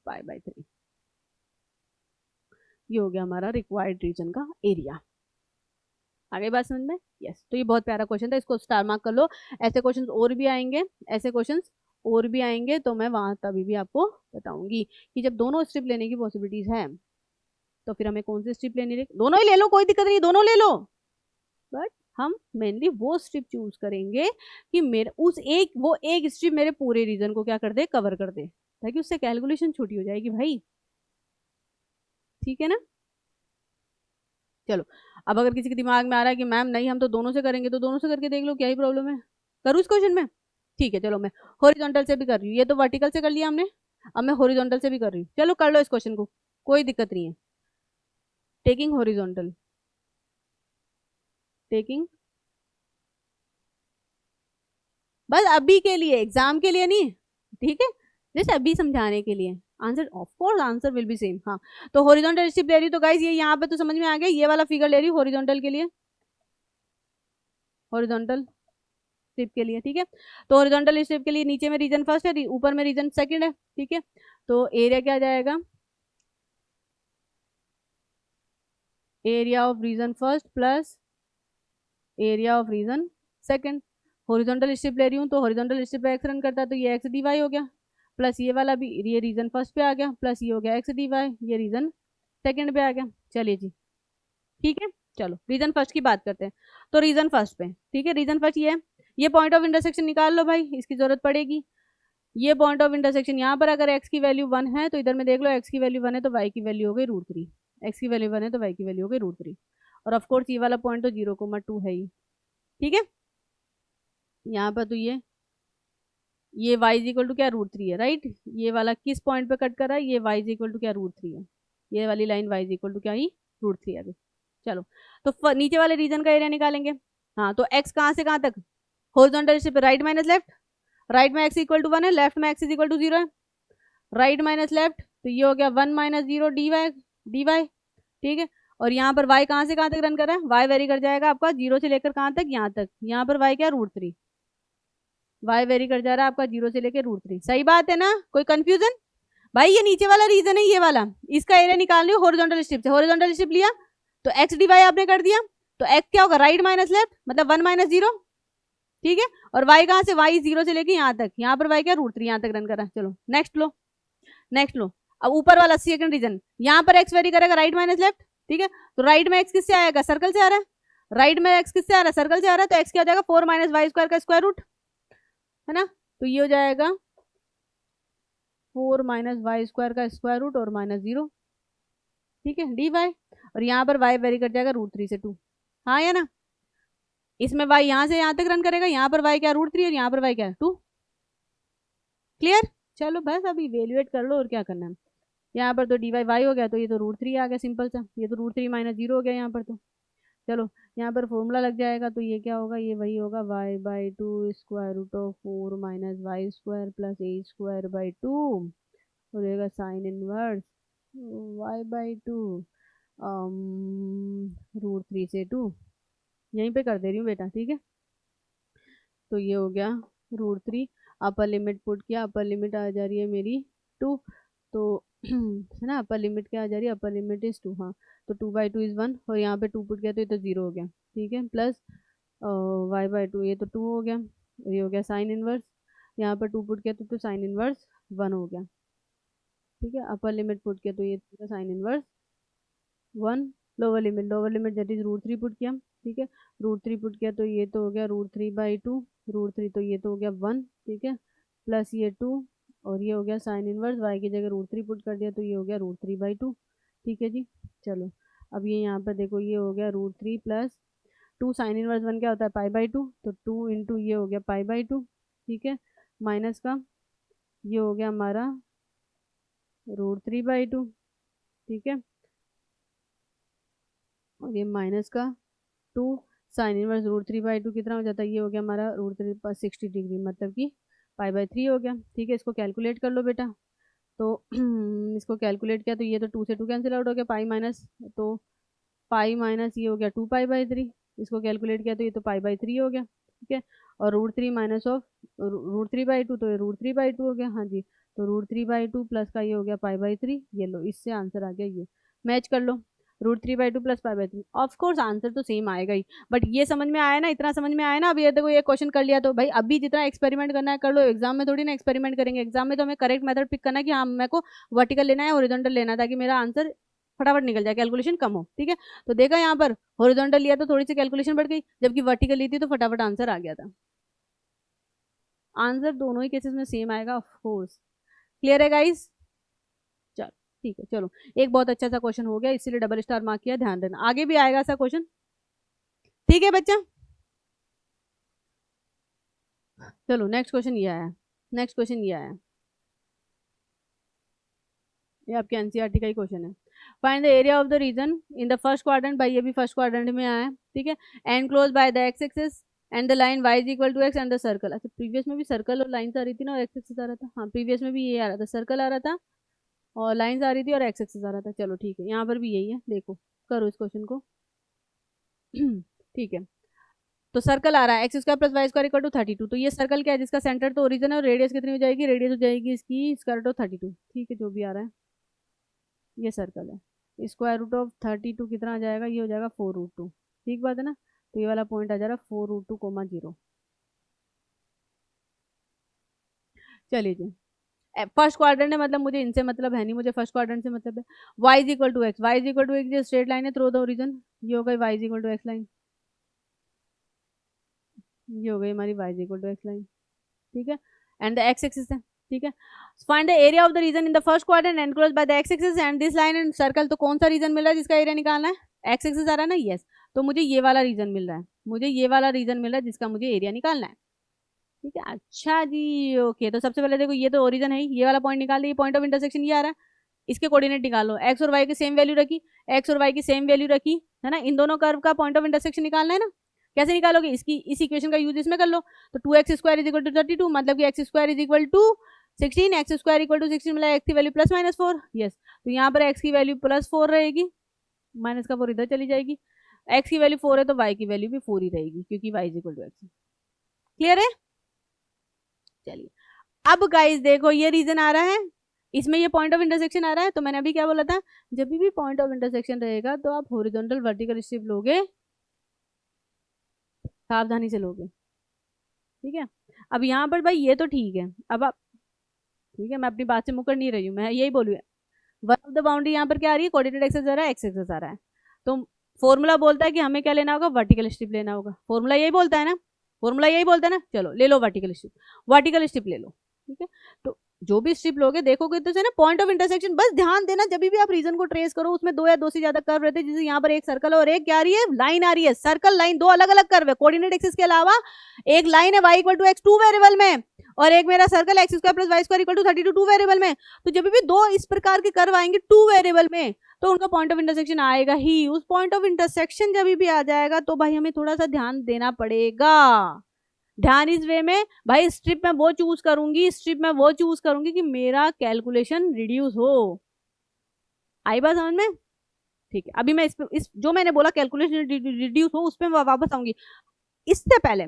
π/3, ये हो गया हमारा रिक्वायर्ड रीजन का एरिया। आगे बात समझ में? यस। तो ये बहुत प्यारा क्वेश्चन था, इसको स्टार मार्क कर लो। ऐसे क्वेश्चंस और भी आएंगे, ऐसे क्वेश्चंस और भी आएंगे, तो मैं वहां तभी भी आपको बताऊंगी कि जब दोनों स्ट्रिप लेने की पॉसिबिलिटीज है तो फिर हमें कौन सी स्ट्रिप लेनी है। दोनों ही ले लो, कोई दिक्कत नहीं, दोनों ले लो, बट हम मेनली वो स्ट्रिप चूज करेंगे कि मेरे वो एक स्ट्रिप मेरे पूरे रीजन को क्या कर दे? कवर कर दे, ताकि उससे कैलकुलेशन छोटी हो जाएगी भाई, ठीक है ना? चलो, अब अगर किसी के दिमाग में आ रहा है कि मैम नहीं हम तो दोनों से करेंगे, तो दोनों से करके देख लो, क्या ही प्रॉब्लम है? करूँ इस क्वेश्चन में? ठीक है, चलो मैं हॉरिजॉन्टल से भी कर रही हूँ। ये तो वर्टिकल से कर लिया हमने, अब मैं हॉरिजॉन्टल से भी कर रही हूँ, चलो कर लो इस क्वेश्चन को, कोई दिक्कत नहीं है। टेकिंग हॉरिजॉन्टल, टेकिंग, बस अभी के लिए, एग्जाम के लिए नहीं, ठीक है, जैसे अभी समझाने के लिए। Answer of course answer will be same. हाँ, तो हॉरिजॉन्टल स्ट्रिप ले रही, तो गाइस ये यहाँ पे तो समझ में आ गया, ये वाला फिगर ले रही हूँ हॉरिजॉन्टल के लिए, हॉरिजॉन्टल स्ट्रिप के लिए, ठीक है। तो हॉरिजॉन्टल स्ट्रिप के लिए नीचे में रीजन फर्स्ट है, ऊपर में रीजन सेकंड है, ठीक है। तो एरिया क्या जाएगा, area of region first plus area of region second. Horizontal strip ले रही हूँ, तो हॉरिजॉन्टल स्ट्रिप पे एक्स रन करता है, तो ये एक्स डी वाई हो गया, प्लस ये वाला भी, ये रीजन फर्स्ट पे आ गया, प्लस ये हो गया एक्स डी वाई, ये रीजन सेकंड पे आ गया। चलिए जी, ठीक है, चलो रीजन फर्स्ट की बात करते हैं। तो रीजन फर्स्ट पे, ठीक है, रीजन फर्स्ट ये है, ये पॉइंट ऑफ इंटरसेक्शन निकाल लो भाई, इसकी जरूरत पड़ेगी। ये पॉइंट ऑफ इंटरसेक्शन यहाँ पर अगर x की वैल्यू 1 है, तो इधर में देख लो x की वैल्यू 1 है तो y की वैल्यू हो गई √3, x की वैल्यू 1 है तो y की वैल्यू हो गई √3, और ऑफ कोर्स ये वाला पॉइंट तो 0,2 है ही, ठीक है। यहाँ पर तो ये y इज इक्वल टू क्या, √3 है, राइट। ये वाला किस पॉइंट पे कट कर रहा है, ये y इज इक्वल टू क्या, √3 है, ये वाली line y is equal to क्या ही, √3 है अभी। चलो, तो नीचे वाले रीजन का एरिया निकालेंगे। हाँ, तो x कहाँ से कहाँ तक, हॉरिजॉन्टल स्ट्रिप पे राइट माइनस लेफ्ट, राइट में x इक्वल टू 1 है, लेफ्ट में x इज इक्वल टू 0 है, राइट माइनस लेफ्ट, तो ये हो गया 1 माइनस 0 dy, ठीक है। और यहाँ पर y कहाँ से कहाँ तक रन कर रहा है, y वेरी कर जाएगा आपका 0 से लेकर कहाँ तक, यहाँ तक, यहाँ पर y क्या, √3, y वेरी कर जा रहा है आपका 0 से लेकर √3, सही बात है ना, कोई कंफ्यूजन। भाई ये नीचे वाला रीजन है, ये वाला, इसका एरिया निकाल रही हो हॉरिजॉन्टल स्ट्रिप से, हॉरिजॉन्टल स्ट्रिप लिया तो x dy आपने कर दिया, तो x क्या होगा, राइट माइनस लेफ्ट, मतलब 1 माइनस 0, ठीक है। और y कहाँ से, y 0 से लेके यहाँ तक, यहाँ पर y क्या, √3 यहाँ तक रन कर रहा है। चलो नेक्स्ट लो, नेक्स्ट लो। अब ऊपर वाला सेकंड रीजन, यहाँ पर x वेरी करेगा राइट माइनस लेफ्ट, ठीक है। तो राइट में x किससे आएगा, सर्कल से आ रहा है, राइट में x किससे आ रहा है, सर्कल से आ रहा है, तो x क्या हो जाएगा, 4 माइनस वाई स्क्वायर का स्क्वायर रूट, है ना। तो ये हो जाएगा 4 माइनस वाई स्क्वायर का स्क्वायर रूट और माइनस 0, ठीक है, डी वाई। और यहाँ पर y वेरी कर जाएगा √3 से 2, हाँ या ना। इसमें y यहाँ से यहाँ तक रन करेगा, यहाँ पर y क्या, √3, और यहाँ पर y क्या है 2, क्लियर। चलो बस अभी इवेल्युएट कर लो और क्या करना है। यहाँ पर तो डी वाई हो गया, तो ये तो √3 आ गया सिंपल सा, ये तो √3 माइनस 0 हो गया यहाँ पर तो। चलो यहाँ पर फॉर्मूला लग जाएगा, तो ये क्या होगा, ये वही होगा y/2 square root of 4 minus y square plus a square by 2 हो जाएगा साइन इनवर्स y/2 √3 से 2, यहीं पे कर दे रही हूँ बेटा, ठीक है। तो ये हो गया √3, अपर लिमिट पुट किया, अपर लिमिट आ जा रही है मेरी 2, तो है ना, अपर लिमिट क्या आ जा रही है, अपर लिमिट इज 2, हाँ। तो 2/2 इज 1, और यहाँ पे 2 पुट किया तो ये तो 0 हो गया, ठीक है, प्लस y/2, ये तो 2 हो गया, ये हो गया साइन इनवर्स, यहाँ पर 2 पुट किया तो साइन इनवर्स 1 हो गया, ठीक है। अपर लिमिट पुट किया तो ये sine inverse 1, lower limit that is √3 put किया, ठीक है, √3 पुट किया तो ये तो हो गया √3/2, √3 तो ये तो हो गया 1, ठीक है, प्लस ये 2, और ये हो गया साइन इनवर्स y की जगह √3 पुट कर दिया तो ये हो गया √3/2, ठीक है जी। चलो अब ये यहाँ पर देखो, ये हो गया √3 प्लस 2, साइन इनवर्स 1 क्या होता है, π/2, तो 2 इंटू ये हो गया π/2, ठीक है, माइनस का ये हो गया हमारा √3/2, ठीक है, और ये माइनस का 2, साइन इनवर्स √3/2 कितना हो जाता है, ये हो गया हमारा √3 पर 60 डिग्री, मतलब कि π/3 हो गया, ठीक है। इसको कैलकुलेट कर लो बेटा, तो इसको कैलकुलेट किया तो ये तो 2 से 2 कैंसिल आउट हो गया, पाई माइनस, तो पाई माइनस ये हो गया 2π/3, इसको कैलकुलेट किया तो ये तो π/3 हो गया, ठीक है। और √3 माइनस ऑफ √3/2, तो ये √3/2 हो गया, हाँ जी। तो √3/2 प्लस का ये हो गया π/3, ये लो, इससे आंसर आ गया ये, मैच कर लो, √3/2 प्लस π/3, ऑफ कोर्स आंसर तो सेम आएगा ही, बट ये समझ में आया ना, इतना समझ में आया ना। अब ये देखो, ये क्वेश्चन कर लिया तो भाई अभी जितना एक्सपेरिमेंट करना है कर लो, एग्जाम में थोड़ी ना एक्सपेरिमेंट करेंगे, एग्जाम में तो हमें करेक्ट मेथड पिक करना है कि हाँ मेरे को वर्टिकल लेना है, हॉरिजॉन्टल लेना है, ताकि मेरा आंसर फटाफट निकल जाए, कैलकुलेशन कम हो, ठीक है। तो देखा यहाँ पर हॉरिजॉन्टल लिया तो थोड़ी सी कैलकुलेशन बढ़ गई, जबकि वर्टिकल ली थी तो फटाफट आंसर आ गया था। आंसर दोनों ही केसेस में सेम आएगा, ऑफ कोर्स, क्लियर है गाइस। चलो ठीक है, चलो एक बहुत अच्छा सा क्वेश्चन हो गया, इसीलिए डबल स्टार मार्क किया, ध्यान देना आगे भी आएगा ऐसा क्वेश्चन, ठीक है बच्चा। चलो नेक्स्ट क्वेश्चन ये आया, नेक्स्ट क्वेश्चन ये आया, ये आपके एनसीईआरटी का ही क्वेश्चन है। Find the area of the region in the first quadrant, भाई ये भी फर्स्ट क्वाड्रेंट में आया है, ठीक है। Enclose by the x axis and the line y is equal to x and the circle. अच्छा प्रीवियस में भी सर्कल और लाइन्स आ रही थी ना, और एक्स एक्सिस आ रहा था। हाँ प्रीवियस में भी ये आ रहा था, सर्कल आ रहा था और लाइन्स आ रही थी और एक्स एक्सिस आ रहा था। चलो ठीक है, यहाँ पर भी यही है, देखो करो इस क्वेश्चन को। ठीक है, तो सर्कल आ रहा है x square plus y square equal to 32। तो ये सर्कल क्या है, जिसका सेंटर तो ओरिजिन है, और रेडियस कितनी हो जाएगी, रेडियस हो जाएगी इसकी स्क्वायर रूट ऑफ 32। ठीक है, जो भी आ रहा है ये सर्कल है, स्क्वायर रूट ऑफ 32 कितना आ जाएगा, ये हो जाएगा 4√2। ठीक बात है ना, तो ये वाला पॉइंट आ जा रहा है 4√2, 0। चलिए जी, फर्स्ट क्वाड्रेंट है, मतलब मुझे इनसे मतलब है नहीं, मुझे फर्स्ट क्वाड्रेंट से मतलब है। y is equal to x, y is equal to x, ये स्ट्रेट लाइन है थ्रू द ओरिजिन, ये हो गई y is equal to x line, ये हो गई हमारी y is equal to x line. ठीक है, एंड द एक्स एक्सिस है। ठीक है, find the area of the region in the first quadrant enclose by the x axis and this line and circle. तो कौन सा रीजन मिल रहा है जिसका एरिया निकालना है, एक्स एक्सिस आ रहा है ना, यस। तो मुझे ये वाला रीजन मिल रहा है, मुझे ये वाला रीजन मिल रहा है जिसका मुझे एरिया निकालना है। ठीक है, अच्छा जी, ओके। तो सबसे पहले देखो, ये तो ओरिजन है, ये वाला पॉइंट निकाल लिया, पॉइंट ऑफ इंटरसेक्शन ये आ रहा है, इसके कोऑर्डिनेट निकालो। एक्स और वाई की सेम वैल्यू रखी, एक्स और वाई की सेम वैल्यू रखी है ना, इन दोनों कर्व का पॉइंट ऑफ इंटरसेक्शन निकालना है ना। कैसे निकालोगे, इसकी इस इक्वेशन का यूज इसमें कर लो। तो 2x square is equal to 32, मतलब कि x square is equal to 16, x square equal to 16, मतलब एक्स की वैल्यू प्लस माइनस 4। यस, तो यहाँ पर एक्स की वैल्यू प्लस 4 रहेगी, माइनस का 4 इधर चली जाएगी। एक्स की वैल्यू 4 है तो वाई की वैल्यू भी 4 ही रहेगी, क्योंकि y is equal to x. Clear है। चलिए अब गाइस देखो, ये रीजन आ रहा है, इसमें ये पॉइंट ऑफ इंटरसेक्शन आ रहा है। तो मैंने अभी क्या बोला था, जब भी पॉइंट ऑफ इंटरसेक्शन रहेगा तो आप हॉरिजॉन्टल वर्टिकल स्ट्रिप लोगे, सावधानी से लोगे। ठीक है, अब यहाँ पर भाई ये तो ठीक है, अब आप, ठीक है मैं अपनी बात से मुकर नहीं रही हूँ, मैं यही बोलूँ। वन ऑफ द बाउंड्री यहाँ पर क्या आ रही है, कोऑर्डिनेट एक्सेस आ रहा है, एक्स एक्सेस आ रहा है। तो फॉर्मूला बोलता है कि हमें क्या लेना होगा, वर्टिकल स्ट्रिप लेना होगा। फॉर्मूला यही बोलता है ना, फॉर्मूला यही बोलता है ना। चलो ले लो वर्टिकल स्ट्रिप, वर्टिकल स्ट्रिप ले लो। ठीक है, तो जो भी स्ट्रिप लोगे देखोगे तो ना पॉइंट ऑफ इंटरसेक्शन, बस ध्यान देना जब भी आप रीजन को ट्रेस करो उसमें दो या दो से ज्यादा कर्व रहते हैं। जैसे यहाँ पर एक सर्कल और एक क्या आ रही है, लाइन आ रही है, सर्कल लाइन, दो अलग अलग कर्व है। कोऑर्डिनेट एक्सिस के अलावा एक लाइन है y equal to x 2 variable में, और एक मेरा circle x square plus y square equal to 32 2 variable में। तो जब भी दो इस प्रकार के कर्व आएंगे 2 वेरिएबल में, तो उनका पॉइंट ऑफ इंटरसेक्शन आएगा ही। उस पॉइंट ऑफ इंटरसेक्शन जब भी आ जाएगा तो भाई हमें थोड़ा सा ध्यान देना पड़ेगा। ध्यान इस वे में भाई, स्ट्रिप में वो चूज करूंगी, स्ट्रिप में वो चूज करूंगी कि मेरा कैलकुलेशन रिड्यूस हो। आई बात समझ में। ठीक है, अभी मैं इस जो मैंने बोला कैलकुलेशन रिड्यूस हो उस पर वापस आऊंगी। इससे पहले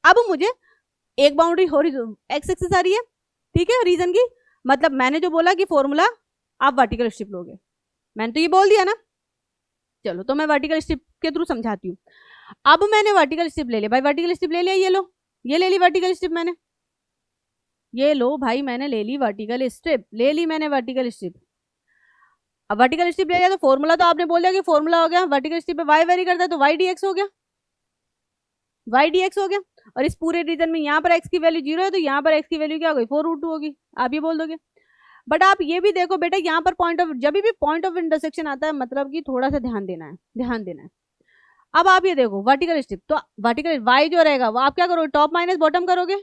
अब मुझे एक बाउंड्री एक्स एक्सिस आ रही है, ठीक है, रीजन की, मतलब मैंने जो बोला कि फॉर्मूला आप वर्टिकल स्ट्रिप लोगे, मैंने तो ये बोल दिया ना। चलो तो मैं वर्टिकल स्ट्रिप के थ्रू समझाती हूँ। अब मैंने वर्टिकल स्ट्रिप ले लिया भाई, वर्टिकल स्ट्रिप ले लिया, ये लो, ये ले ली वर्टिकल स्ट्रिप मैंने, ये लो भाई मैंने ले ली वर्टिकल स्ट्रिप, ले ली मैंने वर्टिकल स्ट्रिप। अब वर्टिकल स्ट्रिप ले लिया तो फॉर्मूला तो आपने बोल दिया कि फॉर्मूला हो गया, वर्टिकल स्ट्रिप पे वाई वेरी करता है तो वाई डीएक्स हो गया, वाई डीएक्स हो गया। और इस पूरे रीजन में यहाँ पर एक्स की वैल्यू 0 है तो यहाँ पर एक्स की वैल्यू क्या हो गई, 4√2 होगी, आप ये बोल दोगे। बट आप ये भी देखो बेटा, यहाँ पर पॉइंट ऑफ, जब भी पॉइंट ऑफ इंटरसेक्शन आता है मतलब कि थोड़ा सा ध्यान देना है, ध्यान देना है। अब आप ये देखो वर्टिकल स्ट्रिप, तो वर्टिकल वाई जो रहेगा वो आप क्या करोगे, टॉप माइनस बॉटम करोगे,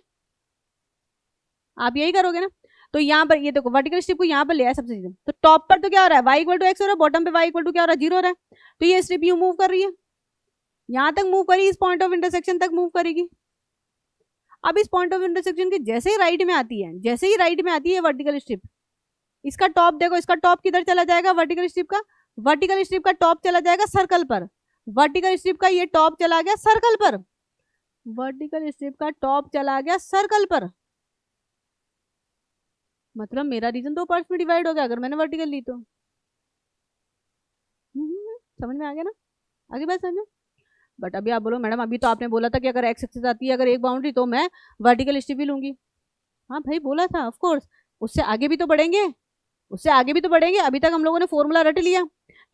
आप यही करोगे ना। तो यहाँ पर ये देखो वर्टिकल स्ट्रिप को यहाँ पर ले आया सबसे चीजें, तो टॉप पर तो क्या हो रहा है, वाई इक्वल टू एक्स हो रहा है, बॉटम पे वाई इक्वल टू क्या हो रहा है, 0 हो रहा है। तो ये स्ट्रिप यू मूव कर रही है, यहाँ तक मूव करी, इस पॉइंट ऑफ इंटरसेक्शन तक मूव करेगी। अब इस पॉइंट ऑफ इंटरसेक्शन के जैसे ही राइट में आती है, जैसे ही राइट में आती है वर्टिकल स्ट्रिप, इसका टॉप देखो, इसका टॉप किधर चला जाएगा, वर्टिकल स्ट्रिप का, वर्टिकल स्ट्रिप का टॉप चला जाएगा सर्कल पर, वर्टिकल स्ट्रिप का ये टॉप चला गया सर्कल पर, वर्टिकल स्ट्रिप का टॉप चला गया सर्कल पर। मतलब मेरा रीजन दो पार्ट्स में डिवाइड हो गया अगर मैंने वर्टिकल ली तो। समझ में आ गया ना, आगे बात समझ में। बट अभी आप बोलो मैडम अभी तो आपने बोला था कि अगर एक्स एक्सिस आती है अगर एक बाउंड्री तो मैं वर्टिकल स्ट्रिप ही लूंगी। हाँ भाई बोला था, ऑफ कोर्स, उससे आगे भी तो बढ़ेंगे, उससे आगे भी तो बढ़ेंगे। अभी तक हम लोगों ने फॉर्मूला रट लिया,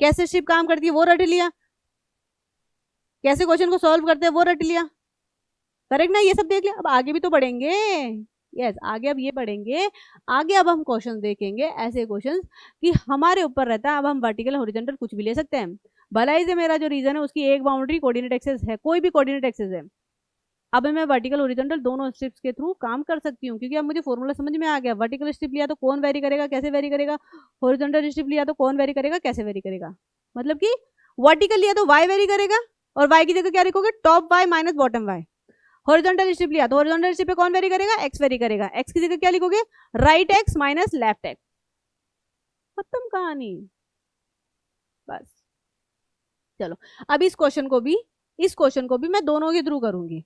कैसे स्ट्रिप काम करती है वो रट लिया, कैसे क्वेश्चन को सॉल्व करते हैं वो रट लिया, करेक्ट ना, ये सब देख लिया। अब आगे भी तो बढ़ेंगे, यस आगे अब ये बढ़ेंगे, आगे अब हम क्वेश्चन देखेंगे ऐसे क्वेश्चन कि हमारे ऊपर रहता है, अब हम वर्टिकल हॉरिजॉन्टल कुछ भी ले सकते हैं। भलाई से मेरा जो रीजन है उसकी एक बाउंड्री कोऑर्डिनेट एक्सेस है, कोई भी कोऑर्डिनेट एक्सेस है, अब मैं वर्टिकल हॉरिजॉन्टल दोनों स्ट्रिप्स के थ्रू काम कर सकती हूँ, क्योंकि अब मुझे फॉर्मूला समझ में आ गया। वर्टिकल स्ट्रिप लिया तो कौन वेरी करेगा, कैसे वेरी करेगा, हॉरिजॉन्टल स्ट्रिप लिया तो कौन वेरी करेगा, कैसे वेरी करेगा। मतलब कि वर्टिकल लिया तो वाई वेरी करेगा, और वाई की जगह क्या लिखोगे, top y minus bottom y. Horizontal strip लिया तो हॉरिजॉन्टल स्ट्रिप पे कौन वेरी करेगा, एक्स वेरी करेगा, एक्स की जगह क्या लिखोगे, right x minus left x. खत्म कहानी, बस। चलो अब इस क्वेश्चन को भी मैं दोनों के थ्रू करूंगी,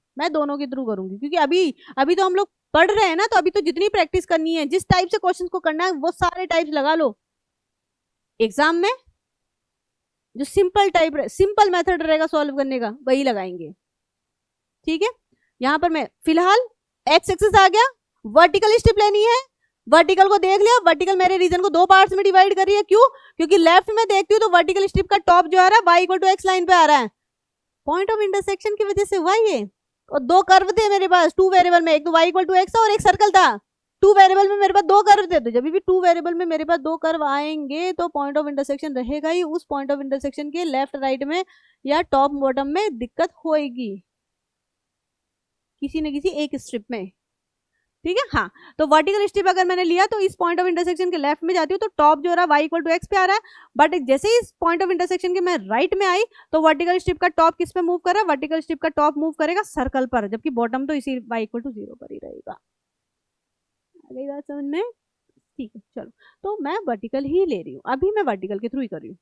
क्योंकि अभी अभी तो हम लोग पढ़ रहे हैं ना, तो अभी तो जितनी प्रैक्टिस करनी है, जिस टाइप से क्वेश्चन को करना है वो सारे टाइप्स लगा लो। एग्जाम में जो सिंपल मेथड रहेगा सॉल्व करने का वही लगाएंगे, ठीक है। यहां पर मैं फिलहाल एक्स एक्सिस आ गया, वर्टिकल स्ट्रिप लेनी है, वर्टिकल को देख लिया। वर्टिकल मेरे रीजन को दो पार्ट्स में डिवाइड कर रही है, क्यों, क्योंकि लेफ्ट में देखती हूँ तो वर्टिकल स्ट्रिप का टॉप जो आ रहा है y equal to x line पे आ रहा है, पॉइंट ऑफ इंटरसेक्शन की वजह से हुआ ये। और दो कर्व थे मेरे पास टू वेरिएबल में, एक तो वाई इक्वल टू एक्स और एक सर्कल था। टू वेरिएबल में मेरे पास दो कर्व थे, तो जब भी टू वेरिएबल में मेरे पास दो कर्व आएंगे तो पॉइंट ऑफ इंटरसेक्शन रहेगा ही, उस पॉइंट ऑफ इंटरसेक्शन के लेफ्ट राइट में या टॉप बॉटम में दिक्कत होएगी किसी न किसी एक स्ट्रिप में, ठीक है। हाँ, तो वर्टिकल स्ट्रिप अगर मैंने लिया तो इस पॉइंट ऑफ इंटरसेक्शन के लेफ्ट में जाती हूँ तो टॉप जो रहा वाई इक्वल टू एक्स पे आ रहा है, बट जैसे ही इस पॉइंट ऑफ इंटरसेक्शन के मैं राइट में आई तो वर्टिकल स्ट्रिप का टॉप किस पे मूव कर रहा है, वर्टिकल स्ट्रिप का टॉप मूव करेगा सर्कल पर, जबकि बॉटम तो इसी वाई इक्वल टू 0 पर ही रहेगा। अगली बात समझ में, ठीक है। चलो तो मैं वर्टिकल ही ले रही हूँ, अभी मैं वर्टिकल के थ्रू ही कर रही हूँ,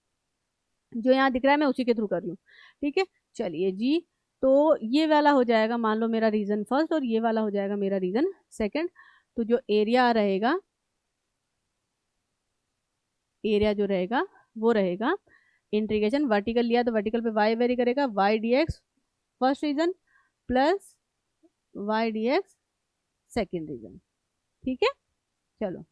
जो यहाँ दिख रहा है मैं उसी के थ्रू कर रही हूँ, ठीक है। चलिए जी, तो ये वाला हो जाएगा मान लो मेरा रीजन फर्स्ट, और ये वाला हो जाएगा मेरा रीजन सेकंड। तो जो एरिया रहेगा, एरिया जो रहेगा वो रहेगा इंटीग्रेशन, वर्टिकल लिया तो वर्टिकल पे वाई वेरी करेगा, y d x first region plus y d x second region, ठीक है। चलो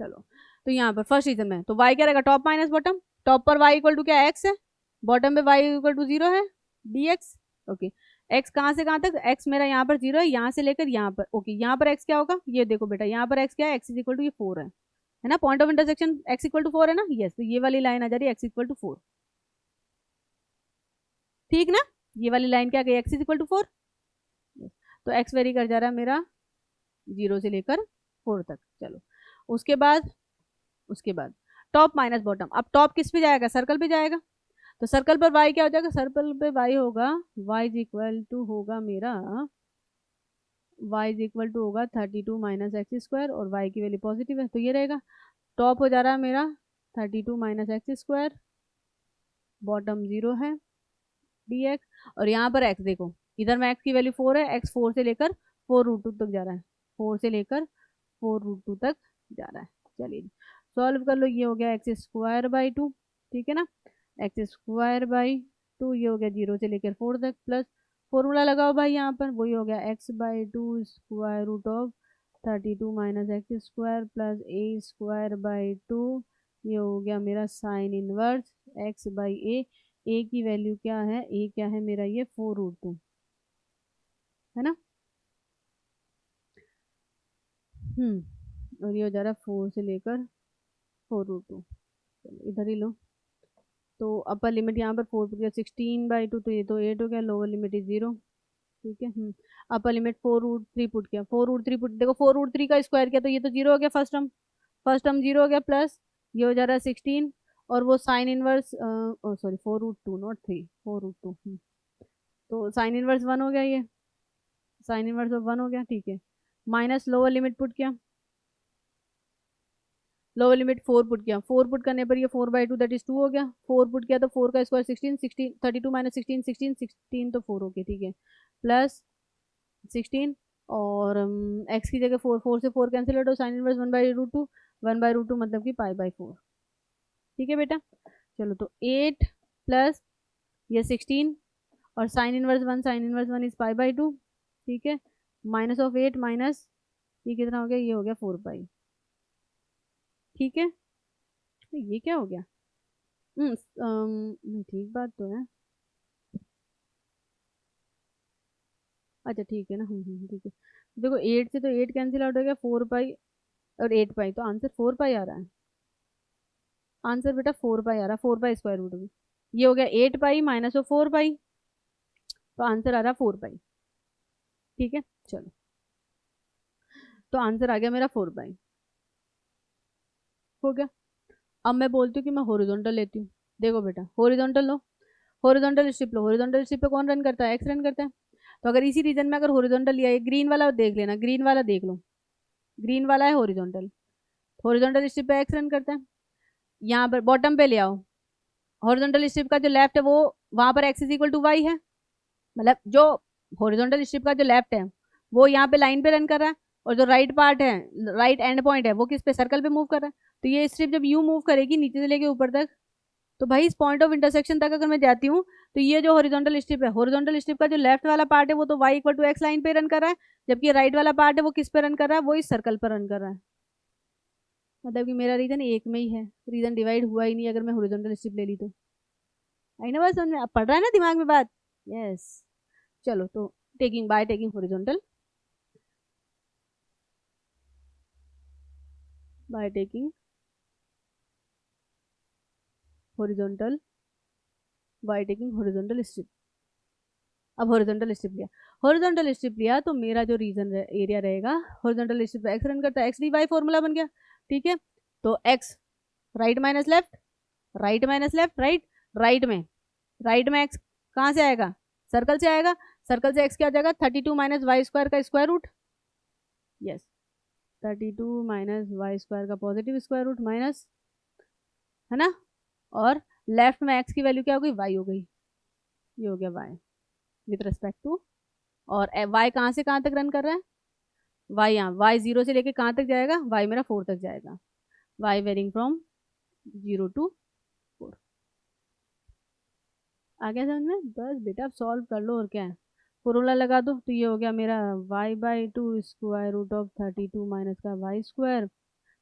चलो, तो यहाँ पर फर्स्ट रीजन में तो वाई क्या रहेगा, टॉप माइनस बॉटम, टॉप पर वाई इक्वल टू क्या एक्स है, बॉटम पे वाई इक्वल टू 0 है, डी एक्स। ओके, एक्स कहाँ से कहाँ तक, एक्स मेरा यहाँ पर 0 है, यहाँ से लेकर यहाँ पर। ओके, यहाँ पर एक्स क्या होगा, ये देखो बेटा, यहाँ पर एक्स क्या है, एक्स इज इक्वल टू ये 4 है ना, point of intersection x equal to 4 है ना, यस। तो ये वाली लाइन आ जा रही है एक्स इक्वल टू 4, ठीक ना। ये वाली लाइन क्या गई, एक्स इज इक्वल टू 4, तो एक्स वेरी कर जा रहा है मेरा 0 से लेकर 4 तक। चलो उसके बाद टॉप माइनस बॉटम, अब टॉप किस पे जाएगा, सर्कल पे जाएगा, तो सर्कल पर y क्या हो जाएगा, सर्कल पे y होगा, y इज इक्वल टू होगा मेरा, y इज इक्वल टू होगा 32 माइनस एक्स स्क्वायर, और y की वैल्यू पॉजिटिव है तो ये रहेगा, टॉप हो जा रहा है मेरा 32 माइनस एक्स स्क्वायर, बॉटम 0 है dx, और यहाँ पर x देखो, इधर में x की वैल्यू 4 है, x 4 से लेकर 4√2 तक जा रहा है, 4 से लेकर 4√2 तक जा रहा है। चलिए सॉल्व कर लो, ये हो गया एक्स स्क्वायर बाई 2, ठीक है ना, एक्स स्क्वायर बाई 2, ये हो गया 0 से लेकर 4 तक, प्लस फॉर्मूला लगाओ भाई यहाँ पर, वही हो गया x by 2 square root of 32 minus x square plus a square by 2, ये हो गया मेरा sine inverse x by a की वैल्यू क्या है, ए क्या है मेरा ये 4√2 है ना, और ये हो जा रहा है 4 से लेकर 4√2, चलो इधर ही लो। तो अपर लिमिट यहाँ पर 4 पुट गया 16/2, तो ये तो 8 हो गया, लोअर लिमिट इज 0, ठीक है। अपर लिमिट 4√3 पुट किया, 4√3 पुट, देखो 4√3 का स्क्वायर किया तो ये तो 0 हो गया, फर्स्ट टर्म 0 हो गया, प्लस ये हो जा रहा है 16, और वो साइन इनवर्स सॉरी 4√2 नॉट 3, 4√2, तो साइन इनवर्स 1 हो गया, ये साइन इनवर्स ऑफ 1 हो गया, ठीक है। माइनस लोअर लिमिट पुट किया, लोअर लिमिट 4 पुट किया, 4 पुट करने पर ये 4/2 दैट इज 2 हो गया, 4 पुट किया तो 4 का स्क्वायर 16 32 माइनस 16 तो 4 हो गया, ठीक है, प्लस 16, और x की जगह 4 से 4 कैंसिल हो, साइन इनवर्स 1/√2, 1/√2 मतलब कि π/4, ठीक है बेटा। चलो तो 8 प्लस ये 16, और साइन इनवर्स 1 इज π/2, ठीक है, माइनस ऑफ 8 माइनस ये कितना हो गया, ये हो गया 4π, ठीक है। तो ये क्या हो गया, ठीक बात तो है, अच्छा ठीक है ना, ठीक है। देखो 8 से तो 8 कैंसिल आउट हो गया, 4π और 8π, तो आंसर 4π आ रहा है, आंसर बेटा 4π आ रहा है, 4π स्क्वायर रूट में, ये हो गया 8π माइनस ऑफ 4π, तो आंसर आ रहा 4 पाई। ठीक है, चलो तो आंसर आ गया मेरा 4 पाई। हो गया। अब मैं बोलती हूँ कि मैं हॉरिजॉन्टल लेती हूँ। देखो बेटा, हॉरिजॉन्टल लो, हॉरिजॉन्टल स्ट्रिप लो। हॉरिजॉन्टल स्ट्रिप पे कौन रन करता है? एक्स रन करता है। तो अगर इसी रीजन में अगर हॉरिजॉन्टल लिया है, ग्रीन वाला देख लेना, ग्रीन वाला देख लो, ग्रीन वाला है हॉरिजॉन्टल। हॉरिजॉन्टल स्ट्रिप पे एक्स रन करता है। यहाँ पर बॉटम पे ले आओ, हॉरिजॉन्टल स्ट्रिप का जो लेफ्ट है वो वहां पर x is equal to y है, मतलब जो हॉरिजॉन्टल स्ट्रिप का जो लेफ्ट है वो यहाँ पे लाइन पे रन कर रहा है, और जो राइट पार्ट है, राइट एंड पॉइंट है, वो किस पे? सर्कल पे मूव कर रहा है। तो ये स्ट्रिप जब यू मूव करेगी नीचे से लेके ऊपर तक, तो भाई इस पॉइंट ऑफ इंटरसेक्शन तक अगर मैं जाती हूँ तो ये जो हॉरिजॉन्टल स्ट्रिप है, हॉरिजॉन्टल स्ट्रिप का जो लेफ्ट वाला पार्ट है वो तो y equal to x line पे रन कर रहा है, जबकि राइट वाला पार्ट है वो किस पे रन कर रहा है? वो इस सर्कल पर रन कर रहा है। मतलब कि मेरा रीजन एक में ही है, रीजन डिवाइड हुआ ही नहीं अगर मैं हॉरिजॉन्टल स्ट्रिप ले ली तो। आई ना बात समझ में? अब पढ़ रहा है ना दिमाग में बात? यस। चलो तो taking horizontal, by taking horizontal, by taking horizontal strip. अब हॉरिजॉन्टल स्ट्रिप लिया, हॉरिजॉन्टल स्ट्रिप लिया तो मेरा जो रीजन एरिया रहेगा, हॉरिजॉन्टल स्ट्रिप एक्स रन करता है, एक्स डी वाई फॉर्मूला बन गया। ठीक है, तो x right minus left, right minus left, right, right में एक्स कहाँ से आएगा? सर्कल से आएगा। सर्कल से एक्स क्या आ जाएगा? 32 माइनस वाई स्क्वायर का square root. Yes, 32 minus y square का पॉजिटिव स्क्वायर रूट माइनस, है ना, और लेफ्ट में एक्स की वैल्यू क्या हो गई? वाई हो गई। ये हो गया वाई विथ रिस्पेक्ट टू, और वाई कहाँ से कहाँ तक रन कर रहा है? वाई यहाँ, वाई 0 से लेके कहाँ तक जाएगा? वाई मेरा 4 तक जाएगा। Y varying from 0 to 4। आ गया समझ में? बस बेटा अब सॉल्व कर लो, और क्या है, फॉर्मूला लगा दो। तो ये हो गया मेरा y/2 square root of 32 minus का y square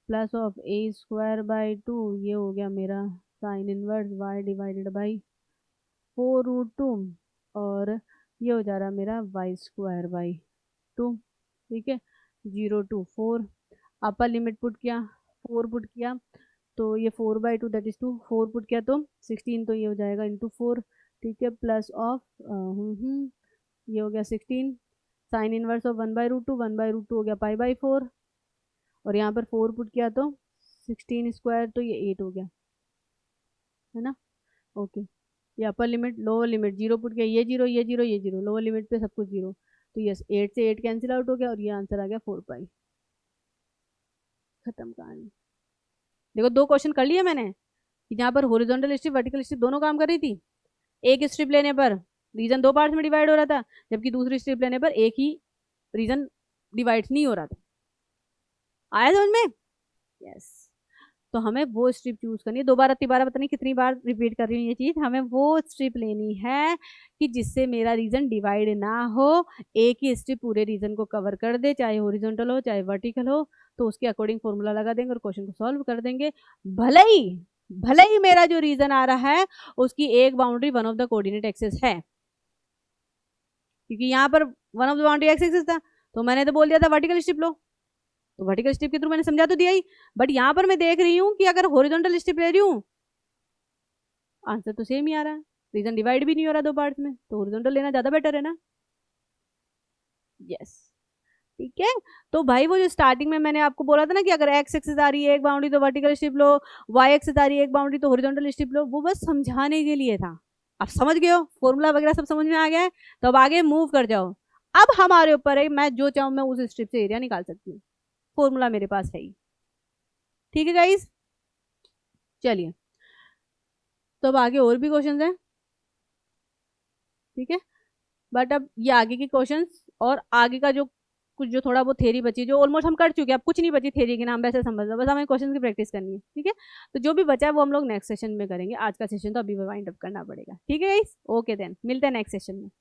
plus of a square by 2, ये हो गया मेरा sine inverse y divided by 4√2, और ये हो जा रहा मेरा वाई स्क्वायर बाई 2। ठीक है, 0 to 4, अपर लिमिट पुट किया, 4 पुट किया, तो ये 4/2 दैट इज 2, 4 पुट किया तो 16, तो ये हो जाएगा इंटू 4। ठीक है, प्लस ऑफ ये हो गया 16, साइन इनवर्स ऑफ 1/√2, 1/√2 हो गया पाई/4, और यहाँ पर 4 पुट किया तो 16 स्क्वायर, तो ये 8 हो गया, है ना। ओके, ये upper limit, lower limit 0 put किया, ये 0 ये 0 ये 0, लोअर लिमिट पे सब कुछ 0, तो यस 8 से 8 कैंसिल आउट हो गया, और ये आंसर आ गया 4 पाई। खत्म कहानी। देखो 2 क्वेश्चन कर लिए मैंने कि जहाँ पर हॉरिजॉन्टल स्ट्रिप वर्टिकल स्ट्रिप दोनों काम कर रही थी। एक स्ट्रिप लेने पर रीजन 2 पार्ट्स में डिवाइड हो रहा था, जबकि दूसरी स्ट्रिप लेने पर एक ही रीजन डिवाइड नहीं हो रहा था। आया समझ में? यस। तो हमें वो स्ट्रिप चूज करनी है, दोबारा तिबारा पता नहीं कितनी बार रिपीट कर रही हूँ ये चीज, हमें वो स्ट्रिप लेनी है कि जिससे मेरा रीजन डिवाइड ना हो, एक ही स्ट्रिप पूरे रीजन को कवर कर दे, चाहे हॉरिजॉन्टल हो चाहे वर्टिकल हो, तो उसके अकॉर्डिंग फॉर्मूला लगा देंगे और क्वेश्चन को सॉल्व कर देंगे। भले ही मेरा जो रीजन आ रहा है उसकी एक boundary one of the coordinate axis है, क्योंकि यहाँ पर one of the boundary axis था, तो मैंने तो बोल दिया था वर्टिकल स्ट्रिप लो, तो वर्टिकल स्ट्रिप के थ्रू मैंने समझा तो दिया ही। बट यहाँ पर मैं देख रही हूँ कि अगर हॉरिजॉन्टल स्ट्रिप ले रही हूँ, आंसर तो सेम ही आ रहा है, रीजन डिवाइड भी नहीं हो रहा 2 पार्ट्स में, तो हॉरिजॉन्टल लेना ज्यादा बेटर है ना। यस, ठीक है। तो भाई वो जो स्टार्टिंग में मैंने आपको बोला था ना कि अगर एक्स एक्सिस आ रही है एक बाउंड्री तो वर्टिकल स्ट्रिप लो, वाई एक्सिस आ रही है एक बाउंड्री तो हॉरिजॉन्टल स्ट्रिप लो, वो बस समझाने के लिए था। अब समझ गए हो, फॉर्मूला वगैरह सब समझ में आ गया है, तो अब आगे मूव कर जाओ। अब हमारे ऊपर है, मैं जो चाहूँ मैं उस स्ट्रिप से एरिया निकाल सकती हूँ, फॉर्मूला मेरे पास है ही। ठीक है गाइस, चलिए तो अब आगे और भी क्वेश्चंस हैं। ठीक है, बट अब ये आगे के क्वेश्चंस और आगे का जो कुछ जो थोड़ा बहुत थ्योरी बची, जो ऑलमोस्ट हम कर चुके हैं, अब कुछ नहीं बची थ्योरी के नाम पे, ऐसे समझ लो, बस हमें क्वेश्चन की प्रैक्टिस करनी है। ठीक है, तो जो भी बचा है वो हम लोग नेक्स्ट सेशन में करेंगे, आज का सेशन तो अभी वाइंड अप करना पड़ेगा। ठीक है गाइस, ओके देन मिलते हैं नेक्स्ट सेशन में।